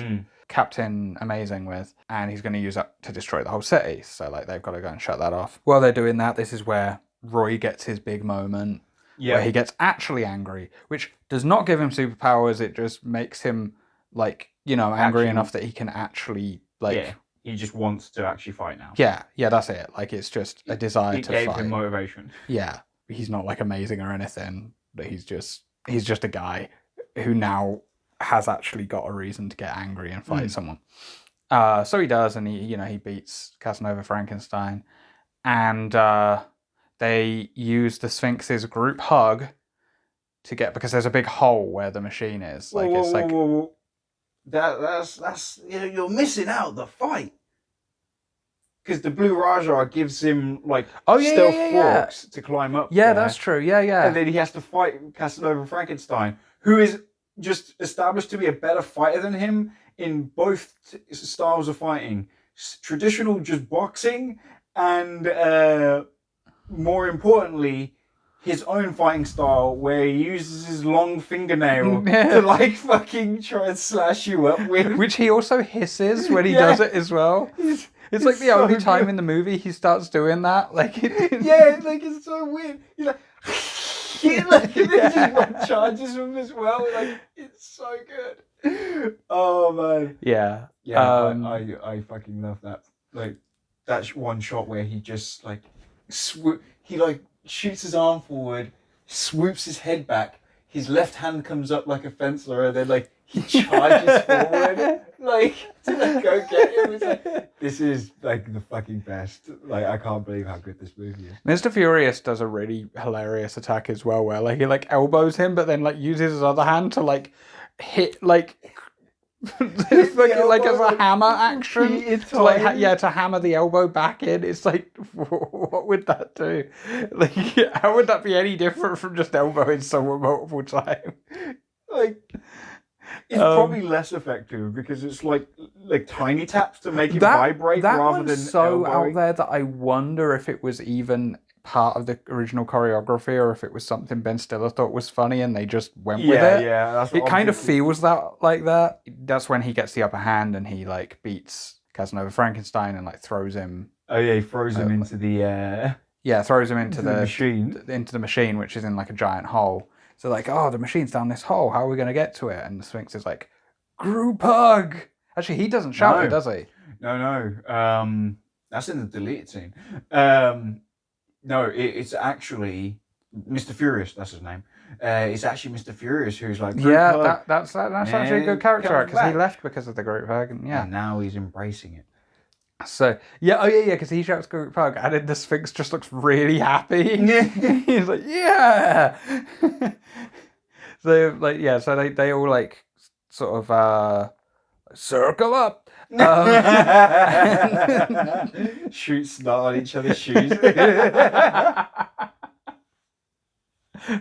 Captain Amazing with, and he's going to use that to destroy the whole city. So like they've got to go and shut that off. While they're doing that, this is where Roy gets his big moment, where he gets actually angry, which does not give him superpowers. It just makes him like, angry enough that he can actually like... Yeah. He just wants to actually fight now. Yeah, that's it. Like, it's just a desire to fight. It gave him motivation. Yeah. He's not like amazing or anything, but he's just a guy who now has actually got a reason to get angry and fight someone. So he does, and he beats Casanova Frankenstein, and they use the Sphinx's group hug to get, because there's a big hole where the machine is. Like it's like Whoa. That's you're missing out the fight. Because the Blue Raja gives him like stealth forks to climb up. Yeah, that's true. Yeah. And then he has to fight Casanova Frankenstein, who is just established to be a better fighter than him in both styles of fighting. Traditional just boxing, and more importantly, his own fighting style where he uses his long fingernail to like fucking try and slash you up with. Which he also hisses when he does it as well. It's like the only time in the movie he starts doing that. Like like it's so weird. He's like, and then just one charges him as well. Like it's so good. Oh man. Yeah. I fucking love that. Like that one shot where he just like he like shoots his arm forward, swoops his head back. His left hand comes up like a fencer, and then like he charges forward, like to like, go get him. It's like, this is like the fucking best. Like I can't believe how good this movie is. Mr. Furious does a really hilarious attack as well, where like he like elbows him, but then like uses his other hand to like hit like. like as a hammer action to hammer the elbow back in. It's like, what would that do? Like, how would that be any different from just elbowing someone multiple times? Like, it's probably less effective because it's like tiny taps to make it vibrate rather than so elbowing. Out there that I wonder if it was even part of the original choreography or if it was something Ben Stiller thought was funny and they just went with it. Yeah, that's it kind of feels like that. That's when he gets the upper hand and he like beats Casanova Frankenstein and like throws him. Oh yeah, he throws him into the throws him into the machine. Into the machine, which is in like a giant hole. So like, oh, the machine's down this hole. How are we going to get to it? And the Sphinx is like, group hug. Actually, he doesn't shout it, does he? No. That's in the deleted scene. No, it's actually Mr. Furious. That's his name. It's actually Mr. Furious who's like, that's actually a good character because he left because of the group hug, and now he's embracing it. So because he shouts group hug, and then the Sphinx just looks really happy. He's like, yeah. So they all like sort of circle up. Shoot snot on each other's shoes.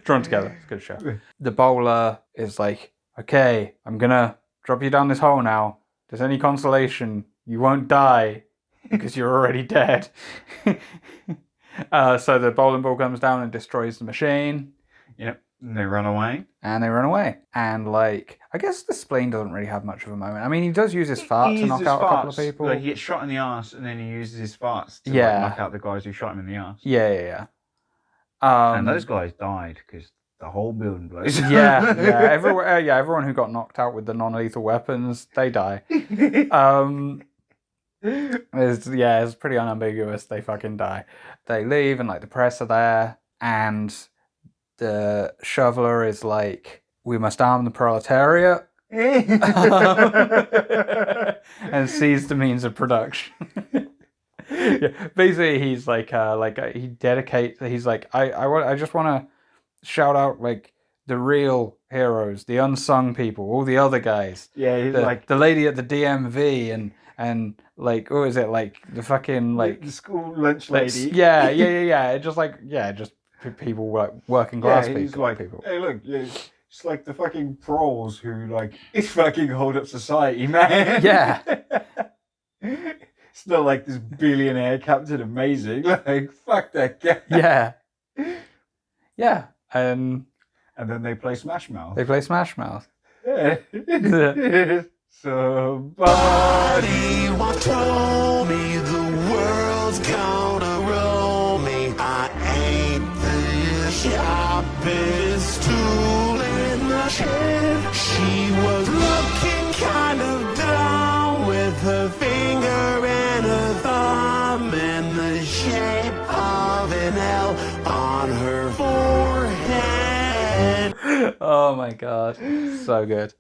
Drawn together. It's a good show. The bowler is like, okay, I'm gonna drop you down this hole now. If there's any consolation, you won't die because you're already dead. So the bowling ball comes down and destroys the machine. Yep. And they run away. And like, I guess the spleen doesn't really have much of a moment. I mean, he does use his fart to knock out a couple of people. Like, he gets shot in the arse and then he uses his farts to knock out the guys who shot him in the arse. Yeah. And those guys died because the whole building blows up. Everyone who got knocked out with the non-lethal weapons, they die. It's pretty unambiguous. They fucking die. They leave and like the press are there, and the shoveler is like, we must arm the proletariat and seize the means of production. Basically, he's like he dedicates. He's like, I just want to shout out like the real heroes, the unsung people, all the other guys. Yeah, he's like the lady at the DMV and like, what is it, like the fucking like the school lunch lady. Just people like working class people. He's like, hey, look, it's like the fucking proles who like fucking hold up society, man. Yeah. It's not like this billionaire Captain Amazing. Like, fuck that guy. Yeah. And then they play Smash Mouth. Somebody once told me the world's gonna roll me. I ain't the sharpest tool in the shed. She was looking kind of dumb with her finger and her thumb in the shape of an L on her forehead. Oh my god, so good.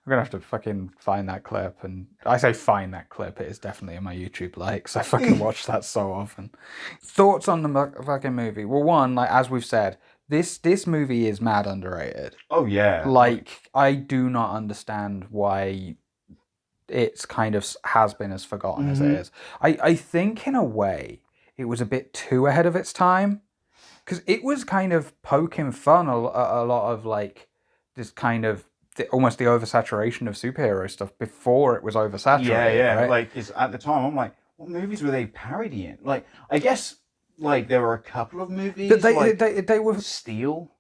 gonna have to fucking find that clip, and I say find that clip. It is definitely in my YouTube likes. I fucking watch that so often. Thoughts on the fucking movie? Well, one, like as we've said, this movie is mad underrated. Oh yeah. Like I do not understand why it's kind of has been as forgotten as it is. I think in a way it was a bit too ahead of its time, because it was kind of poking fun at a lot of like this kind of almost the oversaturation of superhero stuff before it was oversaturated. Yeah. Right? Like, it's, at the time, I'm like, what movies were they parodying? Like, I guess like there were a couple of movies, but like they were. Steel.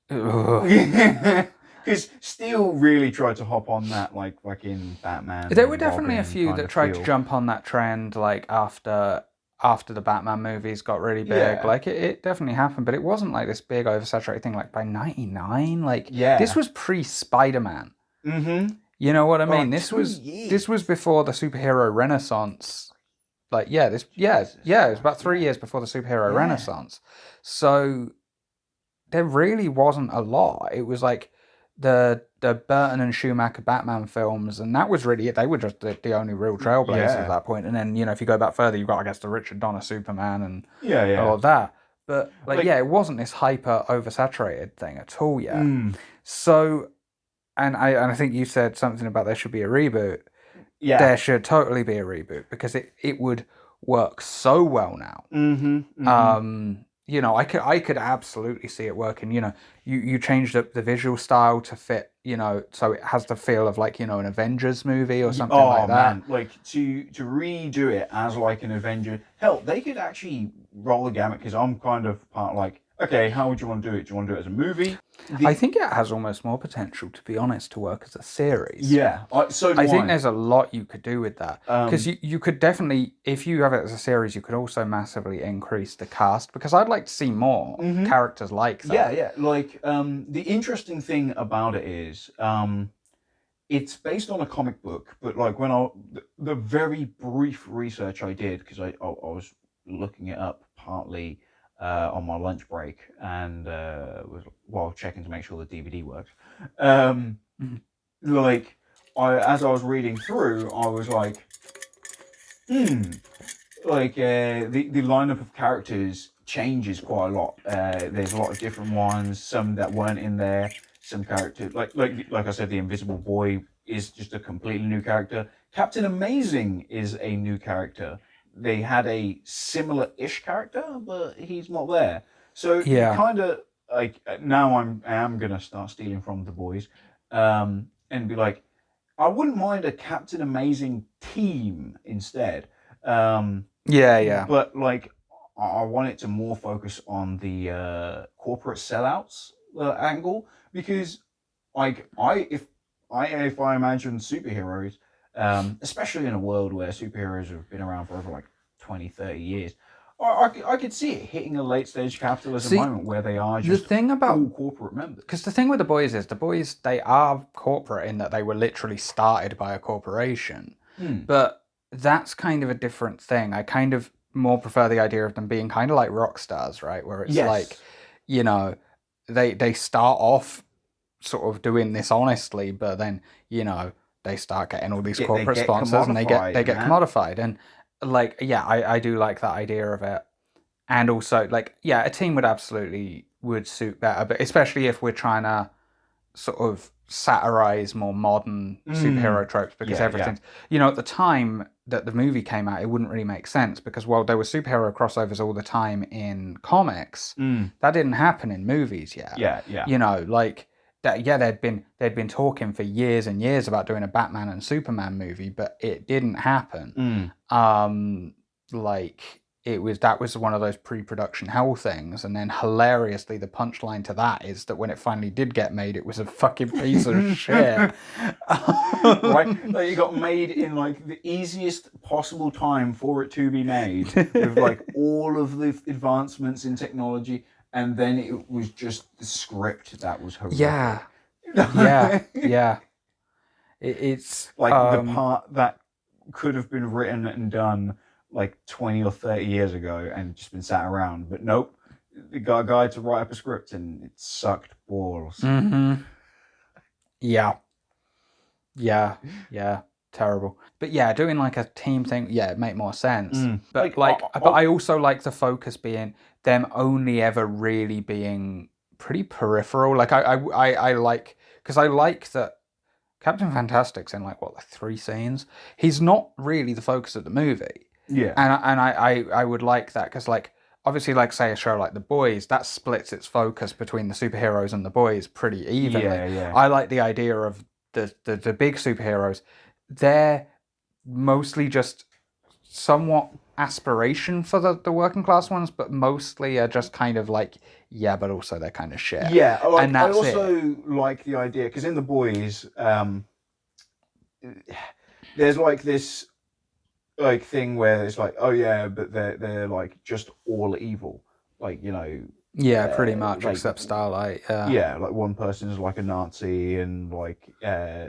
Ugh. Because Steel really tried to hop on that, like fucking Batman. There were definitely a Robin few kind that of tried to feel. jump on that trend, like after the Batman movies got really big. Yeah. Like it definitely happened, but it wasn't like this big oversaturated thing. Like by '99, like Yeah. this was pre-Spider-Man. Mm-hmm. You know what I Oh, mean? This 2 was years. before the superhero renaissance. Like it was about 3 years before the superhero renaissance. So there really wasn't a lot. It was like the Burton and Schumacher Batman films, and that was really it. They were just the only real trailblazers at that point. And then, you know, if you go back further, you've got, I guess, the Richard Donner Superman and all of that. But like it wasn't this hyper oversaturated thing at all yet. So, and I think you said something about there should be a reboot. Yeah. There should totally be a reboot, because it would work so well now. You know, I could absolutely see it working. You know, you changed up the visual style to fit, you know, so it has the feel of like, you know, an Avengers movie or something like that. Man, like to redo it as like an Avenger. Hell, they could actually roll the gamut, because I'm kind of part like, okay, how would you want to do it? Do you want to do it as a movie? I think it has almost more potential, to be honest, to work as a series. Yeah, so do I think there's a lot you could do with that, because you could definitely, if you have it as a series, you could also massively increase the cast, because I'd like to see more characters like that. Yeah. Like, the interesting thing about it is, it's based on a comic book, but like when the very brief research I did, because I was looking it up partly on my lunch break, and while checking to make sure the DVD works. Like, as I was reading through, I was like, like the lineup of characters changes quite a lot. There's a lot of different ones, some that weren't in there, some characters like I said, the Invisible Boy is just a completely new character. Captain Amazing is a new character. They had a similar-ish character, but he's not there. So kind of like, now I am gonna start stealing from the boys, and be like, I wouldn't mind a Captain Amazing team instead. But like, I want it to more focus on the corporate sellouts angle, because like if I imagine superheroes, especially in a world where superheroes have been around for over like 20, 30 years, I could see it hitting a late stage capitalism moment where they are just the thing about all corporate members. Because the thing with the boys is, they are corporate in that they were literally started by a corporation. But that's kind of a different thing. I kind of more prefer the idea of them being kind of like rock stars, right? Where it's like, you know, they start off sort of doing this honestly, but then, you know, they start getting all these corporate sponsors, and they get commodified. And like, I do like that idea of it. And also, like, a team would suit better, but especially if we're trying to sort of satirize more modern superhero tropes, because everything's, you know, at the time that the movie came out, it wouldn't really make sense, because while there were superhero crossovers all the time in comics, that didn't happen in movies yet. You know, like that. They'd been talking for years and years about doing a Batman and Superman movie, but it didn't happen. Like, that was one of those pre-production hell things, and then hilariously the punchline to that is that when it finally did get made, it was a fucking piece of shit. Right? Like, it got made in like the easiest possible time for it to be made, with like all of the advancements in technology, and then it was just the script that was horrific. It's like the part that could have been written and done like 20 or 30 years ago and just been sat around, but nope, they got a guy to write up a script and it sucked balls. Yeah, terrible. But yeah, doing like a team thing, yeah, it make more sense. But but I also like the focus being them only ever really being pretty peripheral. Like I like, because I like that Captain Fantastic's in like 3 scenes. He's not really the focus of the movie. Yeah. And I would like that, because like obviously, like say a show like The Boys, that splits its focus between the superheroes and the boys pretty evenly. Yeah. I like the idea of the big superheroes. They're mostly just somewhat aspiration for the working class ones, but mostly are just kind of like, yeah, but also they're kind of shit. Yeah, like, and that's I also like the idea, because in The Boys, there's like this like thing where it's like, oh yeah, but they're like just all evil, like, you know. Yeah, pretty much, like, except Starlight. Yeah, like one person's like a Nazi and like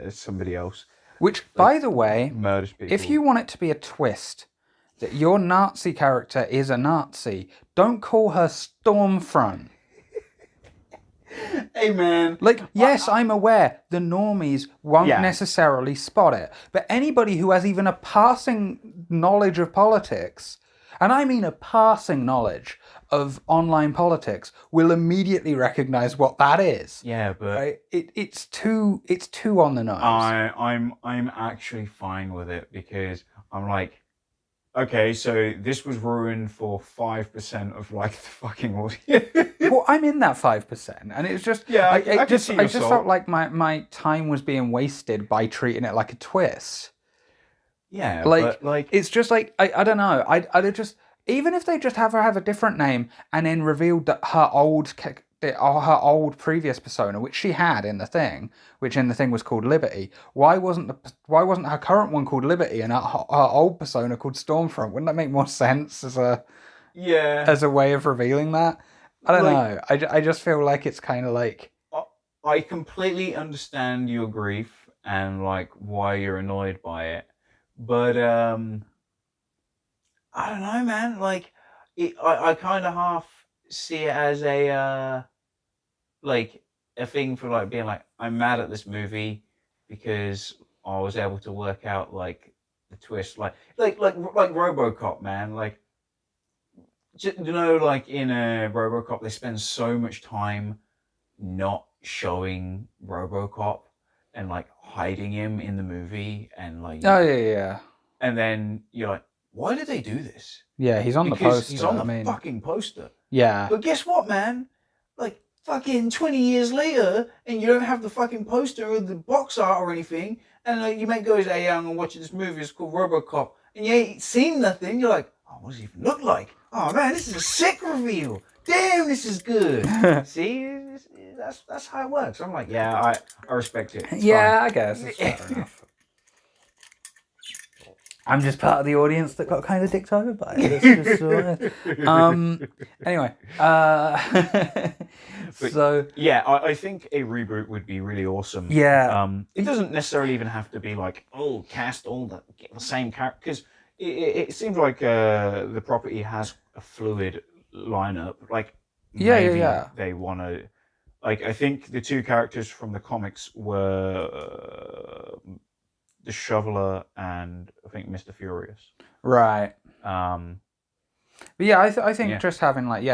somebody else. Which, by the way, murders people. if you want it to be a twist that your Nazi character is a Nazi, don't call her Stormfront. Hey man, Like, yes, I'm aware the normies won't necessarily spot it, but anybody who has even a passing knowledge of politics, and I mean a passing knowledge of online politics, will immediately recognize what that is. Yeah, but right? It's too on the nose. I'm actually fine with it, because I'm like, okay, so this was ruined for 5% of like the fucking audience. Well, I'm in that 5%, and it's just I just felt like my time was being wasted by treating it like a twist. Yeah, like, but like it's just like I don't know. I'd just, even if they just have her have a different name and then revealed that her old previous persona, which she had in the thing, which in the thing was called Liberty, why wasn't her current one called Liberty and her old persona called Stormfront? Wouldn't that make more sense as a way of revealing that? I don't know. I just feel like it's kind of like, I completely understand your grief and like why you're annoyed by it, but I don't know, man. Like, I kind of half see it as a like a thing for like being like, I'm mad at this movie because I was able to work out like the twist, like RoboCop, man. Like, you know, like in a RoboCop, they spend so much time not showing RoboCop and like hiding him in the movie, and like, oh yeah, and then you're like, why did they do this? Yeah, he's on Because the poster. he's on the fucking poster. Yeah. But guess what, man? Like, fucking 20 years later, and you don't have the fucking poster or the box art or anything, and your mate goes, hey, I'm watching this movie, it's called RoboCop, and you ain't seen nothing, you're like, oh, what does he even look like? Oh, man, this is a sick reveal. Damn, this is good. See? That's how it works. I'm like, yeah, I respect it. It's yeah, fine. I guess. It's fair enough. I'm just part of the audience that got kind of dicked over by it. It's just, anyway, so yeah, I think a reboot would be really awesome. Yeah. It doesn't necessarily even have to be like, oh, cast all the same character, because it seems like the property has a fluid lineup. Like, maybe they want to. Like, I think the 2 characters from the comics were the Shoveler and I think Mr. Furious. Right. But yeah, I think just having like you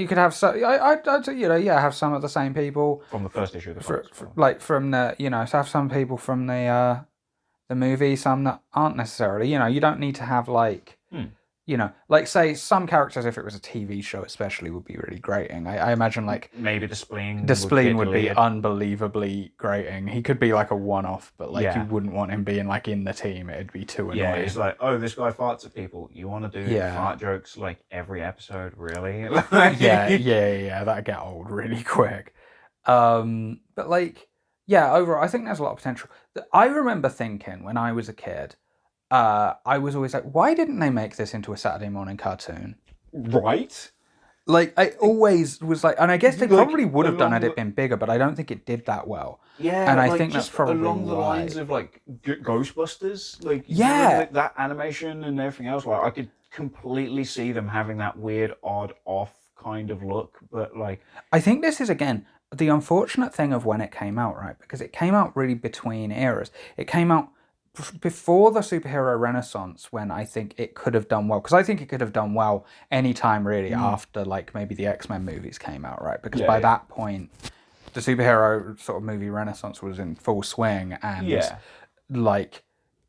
could have have some of the same people from the first issue of the comics, like from the so have some people from the movie, some that aren't necessarily. You don't need to have like. Like say some characters, if it was a TV show especially, would be really grating. I imagine like maybe the Spleen would be unbelievably grating. He could be like a one-off, but like you wouldn't want him being like in the team. It'd be too annoying. Yeah, it's like, oh, this guy farts at people. You want to do fart jokes like every episode, really? yeah, that'd get old really quick. But like, overall, I think there's a lot of potential. I remember thinking when I was a kid, I was always like, why didn't they make this into a Saturday morning cartoon? Right? Like, I always was like, and I guess they probably would have done it been bigger, but I don't think it did that well. Yeah, and I think that's probably along the lines of like Ghostbusters, like like that animation and everything else. Like, I could completely see them having that weird, odd, off kind of look, but like I think this is, again, the unfortunate thing of when it came out, right? Because it came out really between eras. It came out before the superhero renaissance, when I think it could have done well. Because I think it could have done well anytime really after like maybe the X-Men movies came out, right? Because by that point, the superhero sort of movie renaissance was in full swing, and like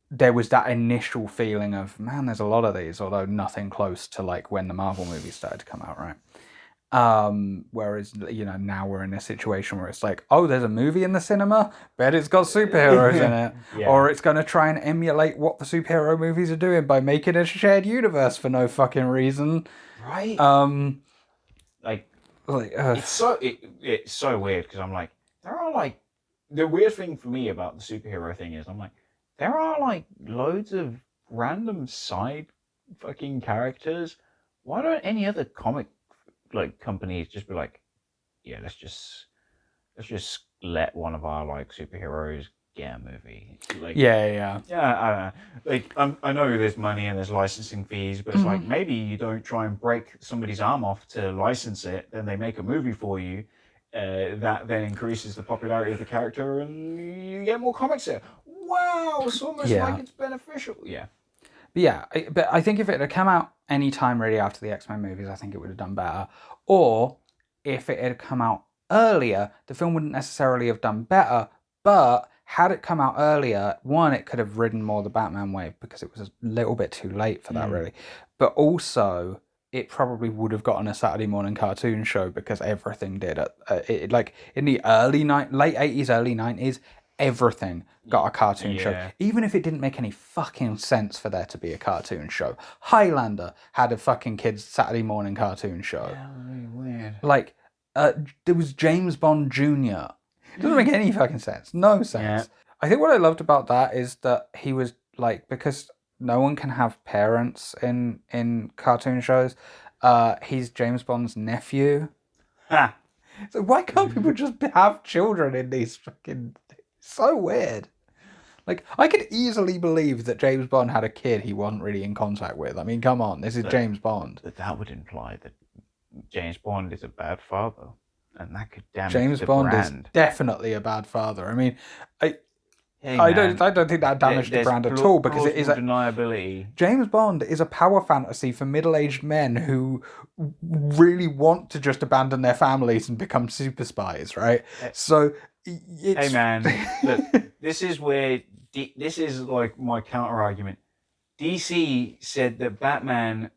there was that initial feeling of, man, there's a lot of these, although nothing close to like when the Marvel movies started to come out, right? Whereas, you know, now we're in a situation where it's like, oh, there's a movie in the cinema, bet it's got superheroes in it, or it's going to try and emulate what the superhero movies are doing by making a shared universe for no fucking reason, right? Like it's so weird, because I'm like, there are like, the weird thing for me about the superhero thing is, I'm like, there are like loads of random side fucking characters. Why don't any other comic like companies just be like, yeah, let's just let one of our like superheroes get a movie? Like, yeah. I don't know. Like, I know there's money and there's licensing fees, but it's like, maybe you don't try and break somebody's arm off to license it, then they make a movie for you. That then increases the popularity of the character, and you get more comics there. Wow, it's almost like it's beneficial. But I think if it had come out any time really after the X-Men movies, I think it would have done better. Or if it had come out earlier, the film wouldn't necessarily have done better, but had it come out earlier, one, it could have ridden more the Batman wave, because it was a little bit too late for that, really. But also, it probably would have gotten a Saturday morning cartoon show, because everything did. Like in the late 80s, early 90s, everything got a cartoon show. Even if it didn't make any fucking sense for there to be a cartoon show. Highlander had a fucking kids Saturday morning cartoon show. Yeah, really weird. Like, there was James Bond Jr. It doesn't make any fucking sense. No sense. Yeah. I think what I loved about that is that he was like, because no one can have parents in cartoon shows, he's James Bond's nephew. Ha! So why can't people just have children in these fucking... So weird. Like, I could easily believe that James Bond had a kid he wasn't really in contact with. I mean, come on, this is James Bond. That would imply that James Bond is a bad father, and that could damage James the Bond brand. Is definitely a bad father. I mean, I don't think that damaged the brand at all, because it is deniability. James Bond is a power fantasy for middle-aged men who really want to just abandon their families and become super spies, right? So, hey man, look, this is where this is like my counter argument. DC said that Batman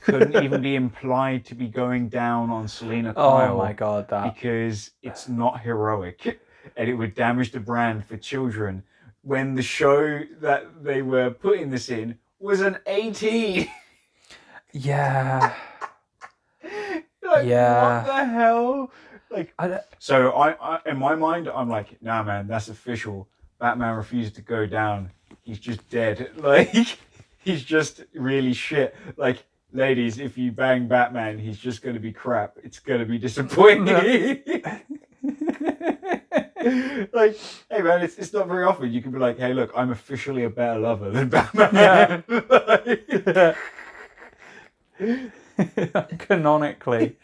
couldn't even be implied to be going down on Selena Kyle. Oh my god, that, because it's not heroic, and it would damage the brand for children. When the show that they were putting this in was an 18. Yeah. Like, what the hell? Like, so I in my mind, I'm like, nah, man, that's official. Batman refused to go down. He's just dead. Like, he's just really shit. Like, ladies, if you bang Batman, he's just going to be crap. It's going to be disappointing. Like, hey man, it's not very often you can be like, hey, look, I'm officially a better lover than Batman. Yeah. Canonically.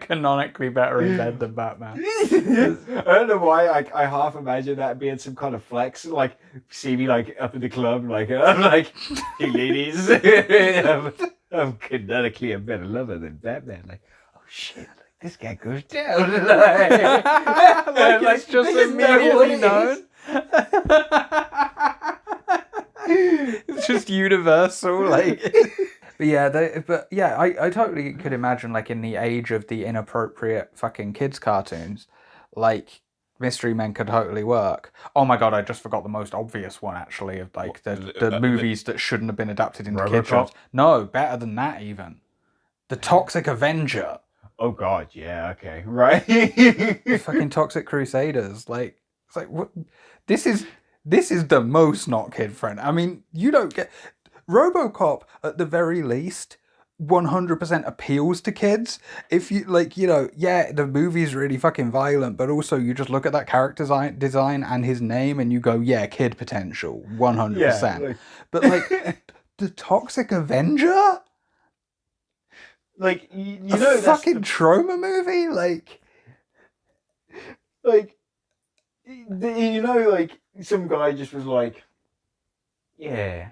Canonically better in bed than Batman. I don't know why I half imagine that being some kind of flex. Like, see me like up in the club, like I'm like, hey ladies, I'm canonically a better lover than Batman. Like, oh shit, this guy goes down. Like it's just immediately known. It's just universal, like. But yeah, I totally could imagine, like, in the age of the inappropriate fucking kids cartoons, like, Mystery Men could totally work. Oh my god, I just forgot the most obvious one, actually, of like the movies that shouldn't have been adapted into kids shows. No, better than that even. The Toxic Avenger. Oh god, yeah, okay, right. The fucking Toxic Crusaders, like, it's like, what? This is the most not kid friendly. I mean, you don't get... RoboCop, at the very least, 100% appeals to kids. If you, like, you know, yeah, the movie's really fucking violent, but also you just look at that character design and his name and you go, yeah, kid potential, 100%. Yeah, like... But, like, the Toxic Avenger? Like, you A know, fucking trauma movie? Like, you know, like, some guy just was like, yeah,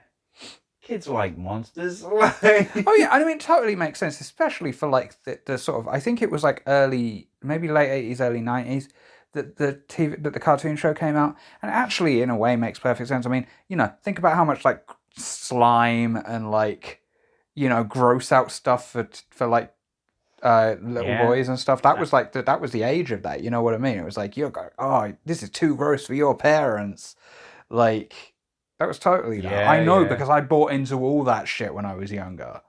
kids like monsters. Like, oh yeah, I mean, it totally makes sense, especially for like the sort of, I think it was like maybe late 80s, early 90s, that the cartoon show came out, and actually in a way makes perfect sense. I mean, you know, think about how much like slime and like, you know, gross out stuff for like little Yeah. boys and stuff. That was like that was the age of that. You know what I mean? It was like, you're going, oh, this is too gross for your parents. Like, that was totally that. Yeah, I know yeah. because I bought into all that shit when I was younger.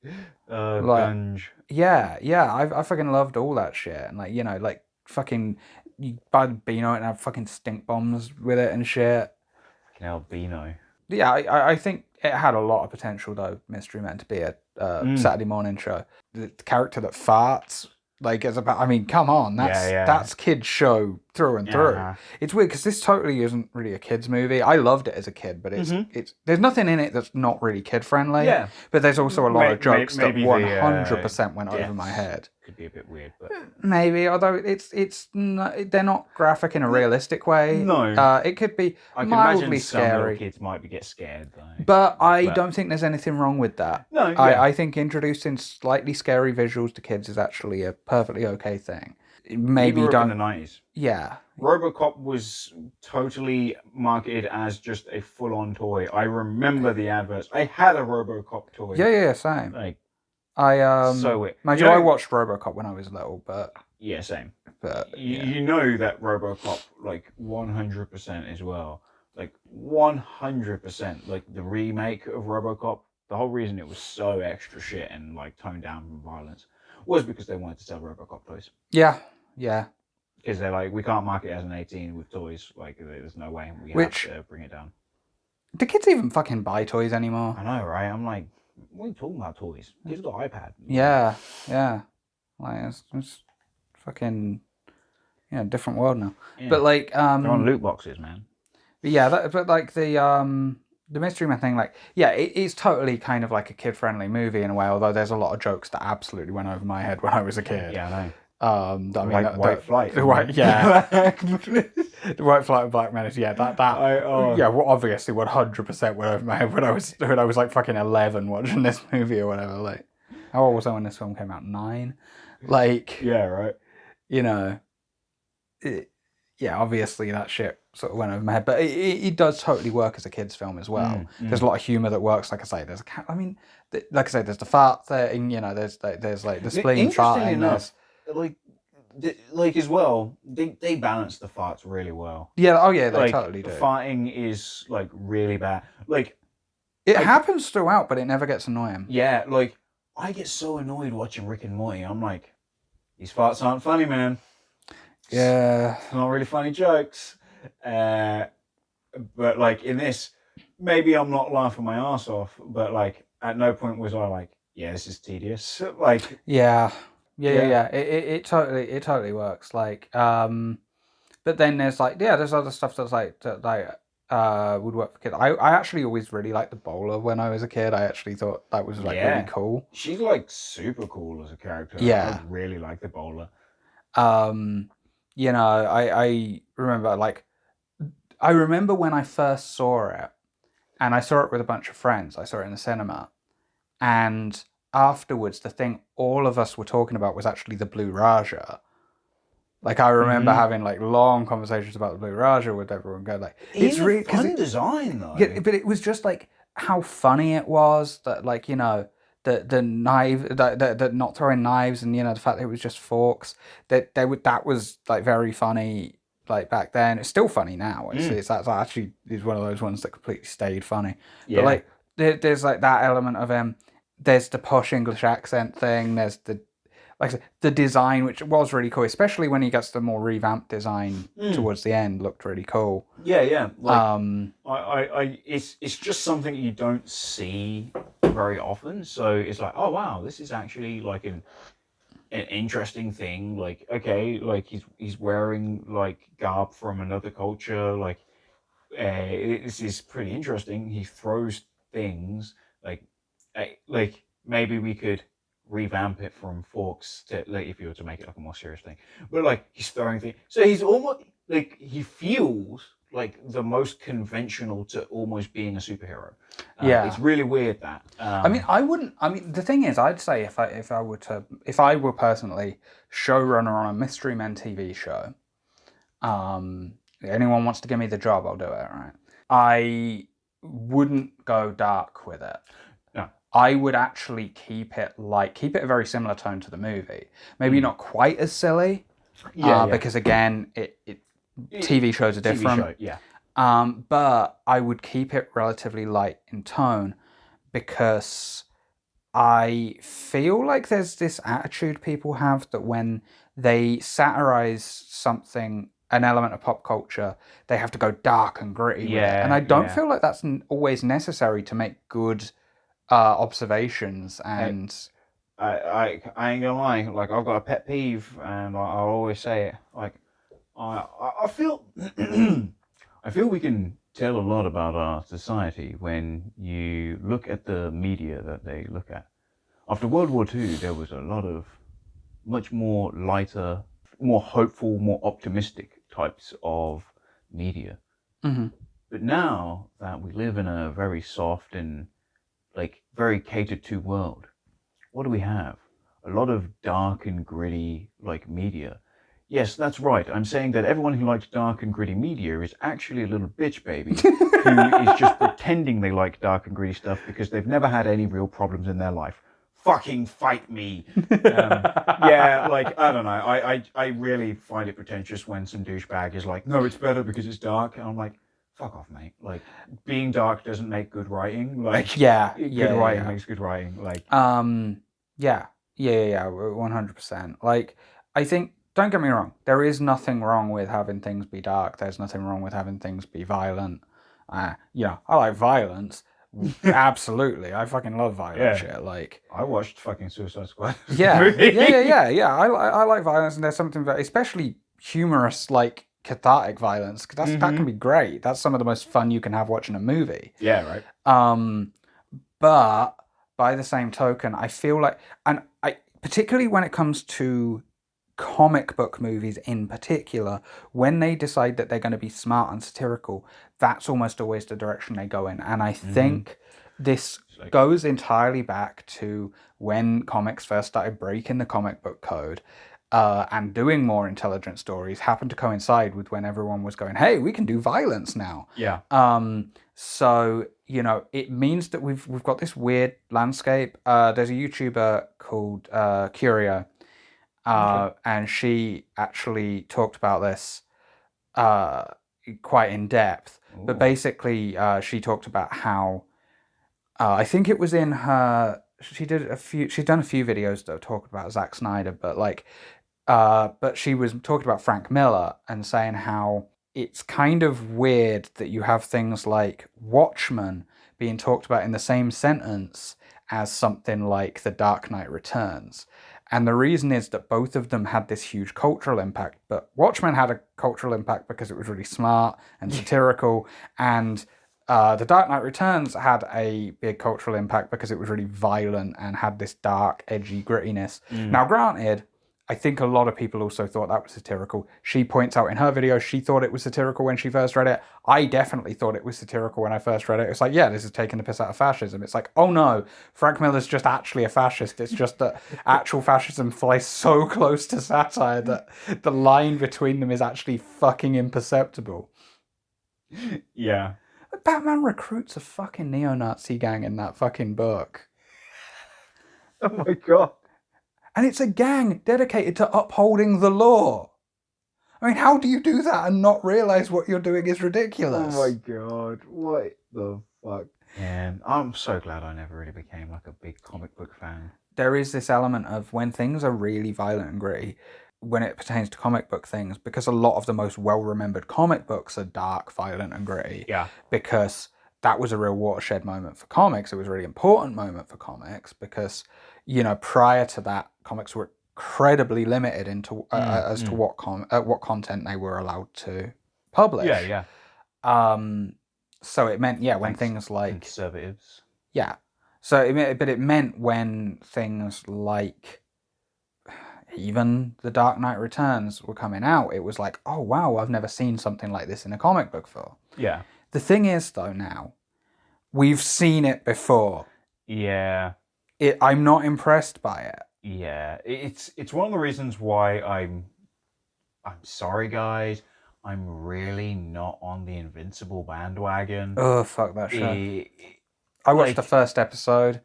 Like, Gunge. yeah, I fucking loved all that shit. And like, you know, like fucking you buy the Beano and have fucking stink bombs with it and shit. Albino. Yeah, I think it had a lot of potential though, Mystery Men, to be a Saturday morning show. The character that farts, like, is about. I mean, come on, that's kids show through and through. It's weird because this totally isn't really a kids movie. I loved it as a kid, but it's there's nothing in it that's not really kid friendly. Yeah, but there's also a lot of jokes that maybe 100% went over my head. Could be a bit weird, but maybe, although it's not, they're not graphic in a realistic way. No, it could be I can mildly imagine scary. some little kids might get scared though. But I don't think there's anything wrong with that. No, yeah. I think introducing slightly scary visuals to kids is actually a perfectly okay thing. Maybe we grew up don't. in the 90s. Yeah. RoboCop was totally marketed as just a full-on toy. I remember the adverts. I had a RoboCop toy. Yeah, same. Like, so weird. mind you, I watched RoboCop when I was little, but yeah, same. But you know that RoboCop, like 100% as well, like 100%, like the remake of RoboCop. The whole reason it was so extra shit and like toned down from violence was because they wanted to sell RoboCop toys. Yeah. Because they're like, we can't market it as an 18 with toys. Like, there's no way we have to bring it down. Do kids even fucking buy toys anymore? I know, right? I'm like, what are you talking about toys? Kids got iPad. Yeah. Like, it's fucking, different world now. Yeah. But like, they're on loot boxes, man. But yeah, but like the Mystery Man thing, like, yeah, it's totally kind of like a kid-friendly movie in a way, although there's a lot of jokes that absolutely went over my head when I was a kid. Yeah, I know. I mean, White Flight. The White Flight and Black Menace. Yeah, yeah, well, obviously 100% went over my head when I was like fucking 11 watching this movie or whatever. Like, how old was I when this film came out? 9. Like, yeah, right. You know, obviously that shit sort of went over my head, but it does totally work as a kids' film as well. There's a lot of humor that works. Like I say, there's there's the fart thing. You know, there's like the spleen farting. Like as well, they balance the farts really well. Yeah, oh yeah, they totally do. Farting is like really bad. Like it happens throughout, but it never gets annoying. Yeah, like I get so annoyed watching Rick and Morty. I'm like, these farts aren't funny, man. Yeah, not really funny jokes. But like in this, maybe I'm not laughing my ass off, but like at no point was I like, yeah, this is tedious. Like yeah. It totally works. Like, but then there's like, there's other stuff that's like would work for kids. I actually always really liked the bowler when I was a kid. I actually thought that was like really cool. She's like super cool as a character. Yeah, I really like the bowler. You know, I remember when I first saw it, and I saw it with a bunch of friends. I saw it in the cinema, and afterwards, the thing all of us were talking about was actually the Blue Raja. Like, I remember having like long conversations about the Blue Raja with everyone. Going like, it's really fun design though. Yeah, but it was just like how funny it was that, like, you know, the knife, that not throwing knives, and you know the fact that it was just forks. That was like very funny. Like back then, it's still funny now. It's that actually is one of those ones that completely stayed funny. Yeah. But like there's like that element of there's the posh English accent thing. There's the, like I said, the design, which was really cool, especially when he gets the more revamped design towards the end, looked really cool. Yeah. Like, it's just something you don't see very often. So it's like, oh wow, this is actually like an interesting thing. Like, okay, like he's wearing like garb from another culture. Like, this is pretty interesting. He throws things, like maybe we could revamp it from forks to, like, if you were to make it like a more serious thing, but like he's throwing things, so he's almost like, he feels like the most conventional to almost being a superhero. Yeah. It's really weird that. I mean, the thing is, I'd say if I were personally showrunner on a Mystery Men TV show, anyone wants to give me the job, I'll do it, right? I wouldn't go dark with it. No. I would actually keep it a very similar tone to the movie. Maybe not quite as silly. Because again, TV shows are different. TV show, yeah. But I would keep it relatively light in tone, because I feel like there's this attitude people have that when they satirize something, an element of pop culture, they have to go dark and gritty with it. And I don't feel like that's always necessary to make good observations. And I ain't gonna lie, like, I've got a pet peeve, and I'll always say it. Like, I feel I feel we can tell a lot about our society when you look at the media that they look at. After World War II, there was a lot of much more lighter, more hopeful, more optimistic types of media. Mm-hmm. But now that we live in a very soft and, like, very catered to world, what do we have? A lot of dark and gritty, like, media. Yes, that's right. I'm saying that everyone who likes dark and gritty media is actually a little bitch baby who is just pretending they like dark and gritty stuff because they've never had any real problems in their life. Fucking fight me. Yeah, like, I don't know. I really find it pretentious when some douchebag is like, no, it's better because it's dark. And I'm like, fuck off, mate. Like, being dark doesn't make good writing. Like, good writing makes good writing. Like, 100%. Like, I think, don't get me wrong, there is nothing wrong with having things be dark. There's nothing wrong with having things be violent. I like violence. Absolutely. I fucking love violent shit. Like, I watched fucking Suicide Squad. Yeah. I like violence, and there's something very, especially humorous, like cathartic violence, because that can be great. That's some of the most fun you can have watching a movie. Yeah, right. But by the same token, I feel like, and I particularly when it comes to comic book movies in particular, when they decide that they're going to be smart and satirical, that's almost always the direction they go in. And I think this goes entirely back to when comics first started breaking the comic book code, and doing more intelligent stories happened to coincide with when everyone was going, hey, we can do violence now. Yeah. So, it means that we've got this weird landscape. There's a YouTuber called Curio, and she actually talked about this quite in depth. Ooh. But basically, she talked about how I think it was in her. She's done a few videos that talk about Zack Snyder, but she was talking about Frank Miller and saying how it's kind of weird that you have things like Watchmen being talked about in the same sentence as something like The Dark Knight Returns. And the reason is that both of them had this huge cultural impact, but Watchmen had a cultural impact because it was really smart and satirical, and The Dark Knight Returns had a big cultural impact because it was really violent and had this dark, edgy grittiness. Now, granted, I think a lot of people also thought that was satirical. She points out in her video she thought it was satirical when she first read it. I definitely thought it was satirical when I first read it. It's like, yeah, this is taking the piss out of fascism. It's like, oh no, Frank Miller's just actually a fascist. It's just that actual fascism flies so close to satire that the line between them is actually fucking imperceptible. Yeah. Batman recruits a fucking neo-Nazi gang in that fucking book. Oh my god. And it's a gang dedicated to upholding the law. I mean, how do you do that and not realise what you're doing is ridiculous? Oh my god, what the fuck? And I'm so glad I never really became like a big comic book fan. There is this element of when things are really violent and gritty, when it pertains to comic book things, because a lot of the most well-remembered comic books are dark, violent and gritty. Yeah. Because that was a real watershed moment for comics. It was a really important moment for comics because, prior to that, comics were incredibly limited into as to what content they were allowed to publish. Yeah. So it meant, when things like conservatives. Yeah. But it meant when things like even The Dark Knight Returns were coming out, it was like, oh wow, I've never seen something like this in a comic book before. Yeah. The thing is, though, now we've seen it before. Yeah. I'm not impressed by it. Yeah. It's one of the reasons why I'm sorry, guys. I'm really not on the Invincible bandwagon. Oh, fuck that show. It, I watched like- the first episode.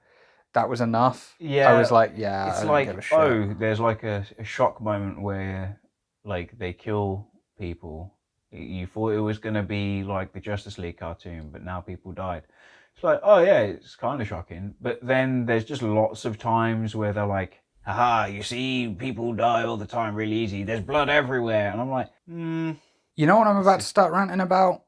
That was enough. Yeah. I was like, yeah, it's I don't like, give a shit. oh, there's like a shock moment where like they kill people. You thought it was going to be like the Justice League cartoon, but now people died. It's like, oh yeah, it's kind of shocking. But then there's just lots of times where they're like, haha, you see people die all the time really easy. There's blood everywhere. And I'm like, You know what I'm about to start ranting about?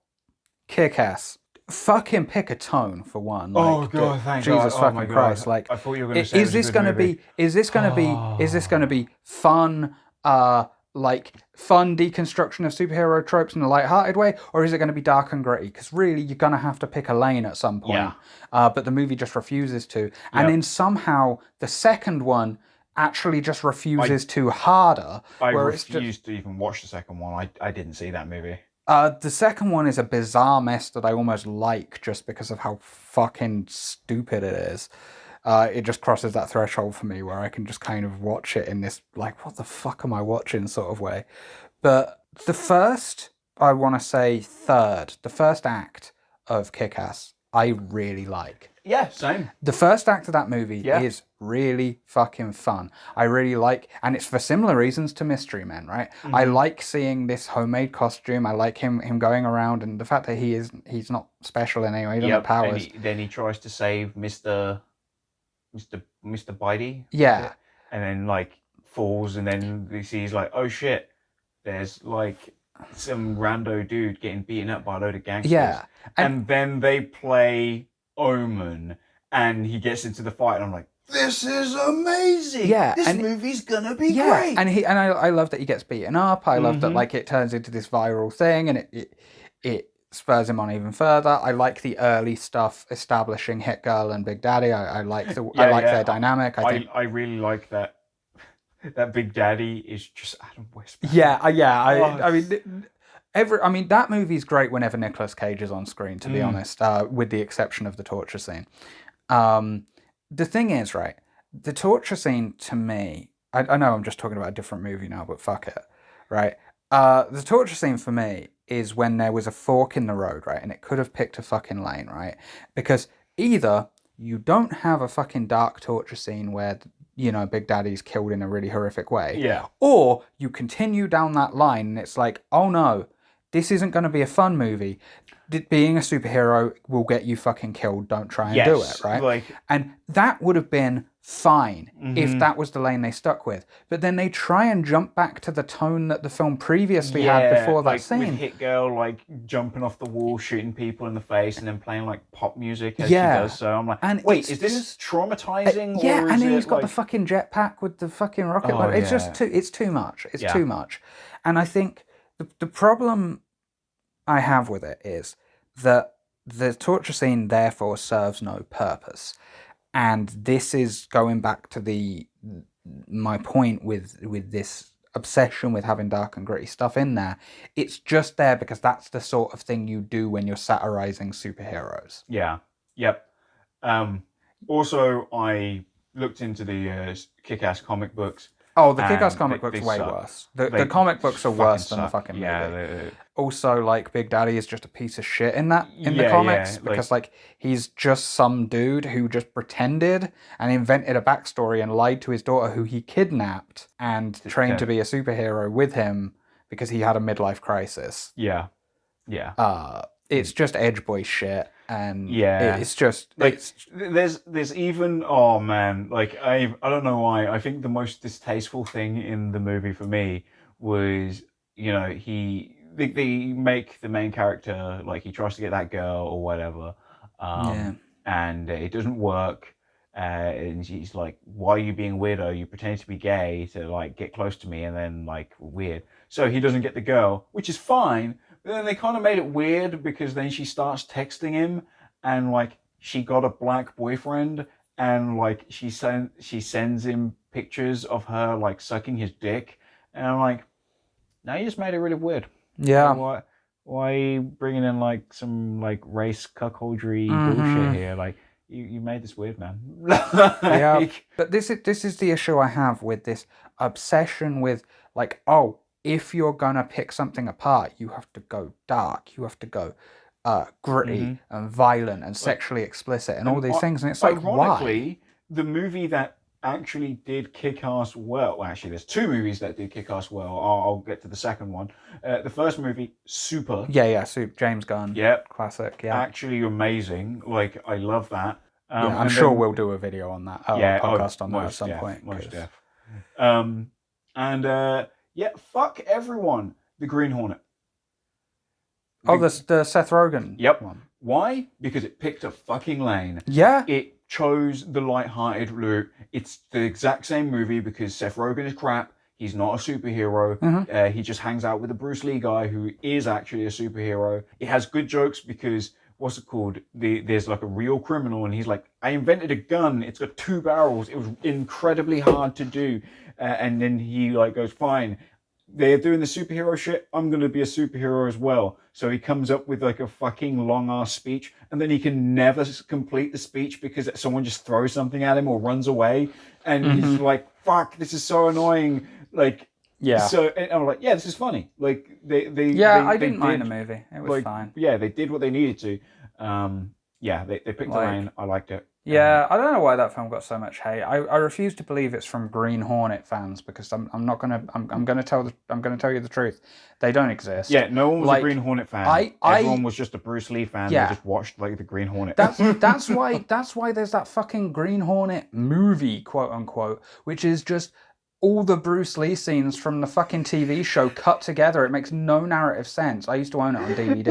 Kick-Ass. Fucking pick a tone for one. Oh, God, thank God. Jesus Oh, fucking my God. Christ! Like, I thought you were going to say is this going to be? Is this going to be fun? Like fun deconstruction of superhero tropes in a light-hearted way, or is it going to be dark and gritty? Because really, you're going to have to pick a lane at some point. Yeah. But the movie just refuses to, and then somehow the second one actually just refuses to harder. I where refused to even watch the second one. I didn't see that movie. The second one is a bizarre mess that I almost like just because of how fucking stupid it is. It just crosses that threshold for me where I can just kind of watch it in this, like, what the fuck am I watching sort of way. But the first, I want to say the first act of Kick-Ass, I really like. Yeah, same. The first act of that movie is really fucking fun. I really like, and it's for similar reasons to Mystery Men, right? Mm-hmm. I like seeing this homemade costume. I like him going around, and the fact that he's not special in any way. He doesn't have powers. And then he tries to save Mr. Bitey. Yeah. And then like falls, and then he sees like, oh shit, there's like some rando dude getting beaten up by a load of gangsters. Yeah. And then they play Omen, and he gets into the fight, and I'm like, this is amazing. Yeah, this and movie's gonna be great. And I love that he gets beaten up. I love that like it turns into this viral thing, and it spurs him on even further. I like the early stuff establishing Hit Girl and Big Daddy. I like their dynamic. I really like that. That Big Daddy is just Adam West. I mean, that movie's great whenever Nicolas Cage is on screen, to be honest, with the exception of the torture scene. The thing is, right, the torture scene to me, I know I'm just talking about a different movie now, but fuck it, right? The torture scene for me is when there was a fork in the road, right, and it could have picked a fucking lane, right? Because either you don't have a fucking dark torture scene where, you know, Big Daddy's killed in a really horrific way. Yeah. Or you continue down that line and it's like, oh no, this isn't going to be a fun movie. Being a superhero will get you fucking killed. Don't try and do it, right? And that would have been fine if that was the lane they stuck with. But then they try and jump back to the tone that the film previously had before that scene. With Hit Girl, like jumping off the wall, shooting people in the face, and then playing like pop music as she does. So I'm like, and wait, is this traumatizing? Yeah, or and is then he's it, got like... the fucking jetpack with the fucking rocket. It's just it's too much. It's too much. And I think the problem I have with it is that the torture scene therefore serves no purpose. And this is going back to my point with this obsession with having dark and gritty stuff in there. It's just there because that's the sort of thing you do when you're satirizing superheroes. Yeah. Yep. Also, I looked into the Kick-Ass comic books. Oh, the Kick-Ass comic books are way worse. The comic books are worse than the fucking movie. Yeah. Also, like, Big Daddy is just a piece of shit in the comics because, like, he's just some dude who just pretended and invented a backstory and lied to his daughter who he kidnapped and trained to be a superhero with him because he had a midlife crisis. Yeah. It's just edge boy shit. And it's just like there's even oh man, like I don't know why, I think the most distasteful thing in the movie for me was, you know, they make the main character, like, he tries to get that girl or whatever, and it doesn't work, and she's like, why are you being weirdo? You pretend to be gay to like get close to me, and then like weird. So he doesn't get the girl, which is fine. But then they kind of made it weird because then she starts texting him and like she got a black boyfriend, and like she sends him pictures of her like sucking his dick, and I'm like, now you just made it really weird. Yeah. Why are you bringing in like some like race cuckoldry Mm-hmm. bullshit here? Like you made this weird, man. Yeah, Like, but this is the issue I have with this obsession with like, oh, if you're gonna pick something apart, you have to go dark, you have to go gritty and violent and sexually explicit and all these things, and it's like, ironically, why? the movie that actually did kick ass well. Actually, there's two movies that did kick ass well. I'll get to the second one. The first movie, Super. Yeah, James Gunn. Yep. Classic. Yeah. Actually amazing. Like, I love that. Yeah, I'm sure we'll do a video on that. Podcast on that at some point. Most def. Fuck everyone. The Green Hornet. The Seth Rogen Yep. one. Why? Because it picked a fucking lane. Yeah. It chose the light-hearted route. It's the exact same movie because Seth Rogen is crap. He's not a superhero. He just hangs out with the Bruce Lee guy who is actually a superhero. It has good jokes because, what's it called? There's like a real criminal and he's like, I invented a gun. It's got 2 barrels. It was incredibly hard to do. And then he like goes, fine. They're doing the superhero shit. I'm going to be a superhero as well. So he comes up with like a fucking long ass speech, and then he can never complete the speech because someone just throws something at him or runs away. And he's like, fuck, this is so annoying. Like, yeah. So and I'm like, yeah, this is funny. Like I didn't mind the movie. It was fine. Yeah, they did what they needed to. They picked the lane. I liked it. Yeah, I don't know why that film got so much hate. I refuse to believe it's from Green Hornet fans because I'm gonna tell you the truth. They don't exist. Yeah, no one was like, a Green Hornet fan. Everyone was just a Bruce Lee fan. Yeah. They just watched like the Green Hornet. That's why there's that fucking Green Hornet movie, quote unquote, which is just all the Bruce Lee scenes from the fucking TV show cut together. It makes no narrative sense. I used to own it on DVD.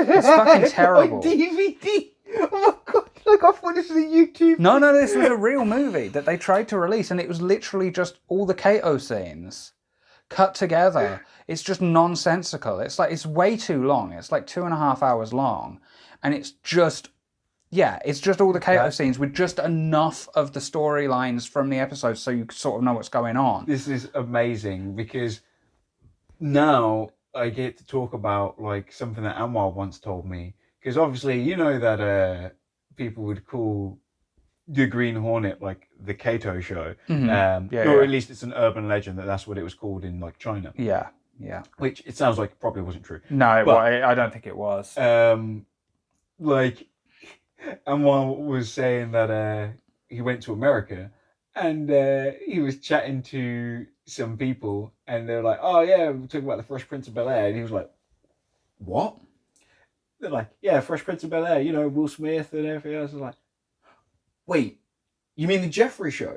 It's fucking terrible. On DVD. Oh my god! Like I thought this was a YouTube. No, this was a real movie that they tried to release, and it was literally just all the Kato scenes cut together. It's just nonsensical. It's way too long. It's like 2.5 hours long, and it's just all the Kato scenes with just enough of the storylines from the episodes so you sort of know what's going on. This is amazing because now I get to talk about like something that Anwar once told me. Because obviously, you know that people would call the Green Hornet like the Kato show, or at least it's an urban legend that's what it was called in like China. Yeah. Which it sounds like probably wasn't true. No, I don't think it was. Like, Anwar was saying that he went to America and he was chatting to some people, and they're like, "Oh yeah, we're talking about the Fresh Prince of Bel-Air," and he was like, "What?" They're like, yeah, Fresh Prince of Bel-Air, you know, Will Smith and everything else. I was like, wait, you mean the Jeffrey show?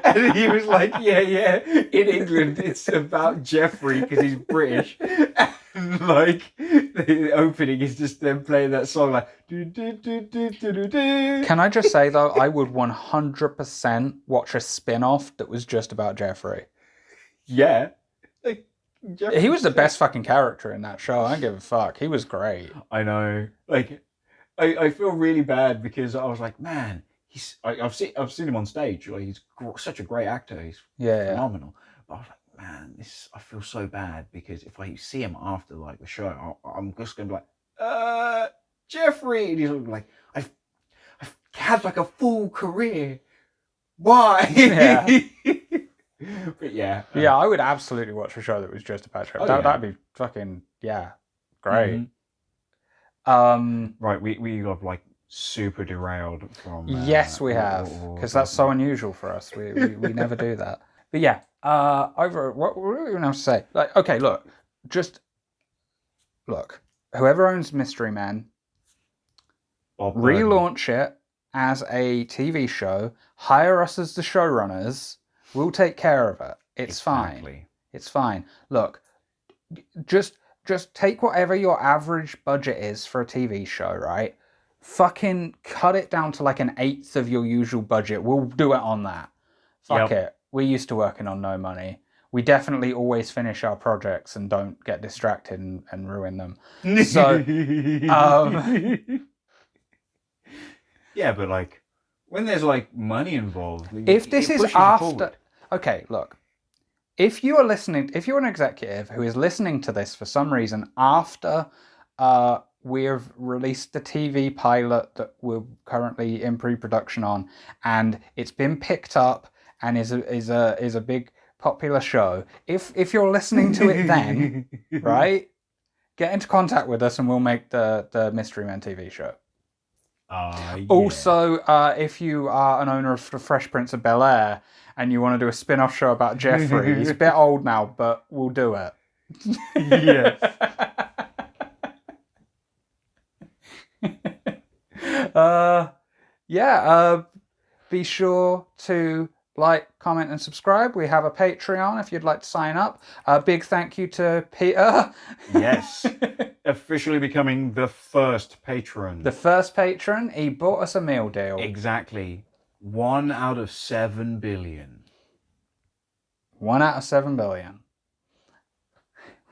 And he was like, yeah, in England it's about Jeffrey because he's British. And like, the opening is just them playing that song like, do, do, do, do, do, do, do. Can I just say though, I would 100% watch a spin-off that was just about Jeffrey. Yeah. Like, he was the best fucking character in that show. I don't give a fuck. He was great. I know. Like, I feel really bad because I was like, man, I've seen him on stage. Like, he's such a great actor. He's phenomenal. But I was like, man, I feel so bad because if I see him after like the show, I'm just gonna be like, Jeffrey, and he's like, I've had like a full career. Why? Yeah. But yeah, I would absolutely watch a show that was just about Jeffrey. That'd be fucking great. Right, we got like super derailed from. Yes, we have, because that's so unusual for us. We never do that. But yeah, what do we even have to say? Like, okay, look. Whoever owns Mystery Men, relaunch it as a TV show. Hire us as the showrunners. We'll take care of it. It's fine. It's fine. Look, just take whatever your average budget is for a TV show, right? Fucking cut it down to like 1/8 of your usual budget. We'll do it on that. Fuck it. We're used to working on no money. we definitely always finish our projects and don't get distracted and ruin them. So, yeah, but like when there's like money involved, if this it is pushes you after, forward. okay, look, if you're an executive who is listening to this for some reason after we've released the TV pilot that we're currently in pre-production on, and it's been picked up and is a big popular show. If you're listening to it then, right, get into contact with us and we'll make the Mystery Men TV show. Yeah. Also, if you are an owner of the Fresh Prince of Bel-Air and you want to do a spin-off show about Jeffrey, he's a bit old now, but we'll do it. Yes. Be sure to like, comment, and subscribe. We have a Patreon if you'd like to sign up. A big thank you to Peter. Yes. Officially becoming the first patron. The first patron. He bought us a meal deal. Exactly. 1 out of 7 billion. 1 out of 7 billion.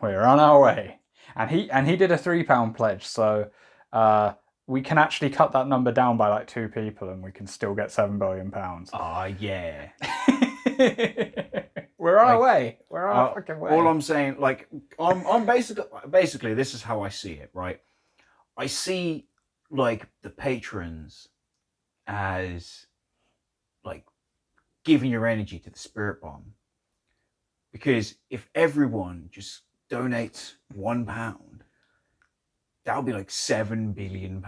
We're on our way. And he did a £3 pledge, so we can actually cut that number down by like 2 people and we can still get £7 billion. Yeah. We're on our way. We're on our fucking way. All I'm saying, like, I'm basically, this is how I see it, right? I see, like, the patrons as, like, giving your energy to the spirit bomb. Because if everyone just donates £1, that'll be like £7 billion.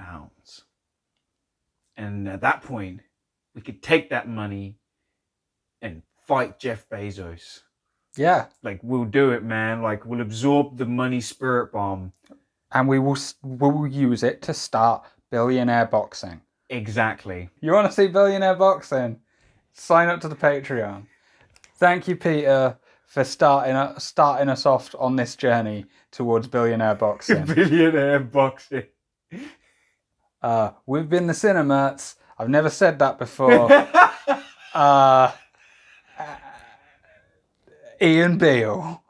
And at that point, we could take that money and fight Jeff Bezos. Yeah. Like, we'll do it, man. Like, we'll absorb the money spirit bomb. And we'll use it to start billionaire boxing. Exactly. You want to see billionaire boxing? Sign up to the Patreon. Thank you, Peter, for starting us off on this journey towards billionaire boxing. Billionaire boxing. We've been the CineMerts. I've never said that before. Ian Beale.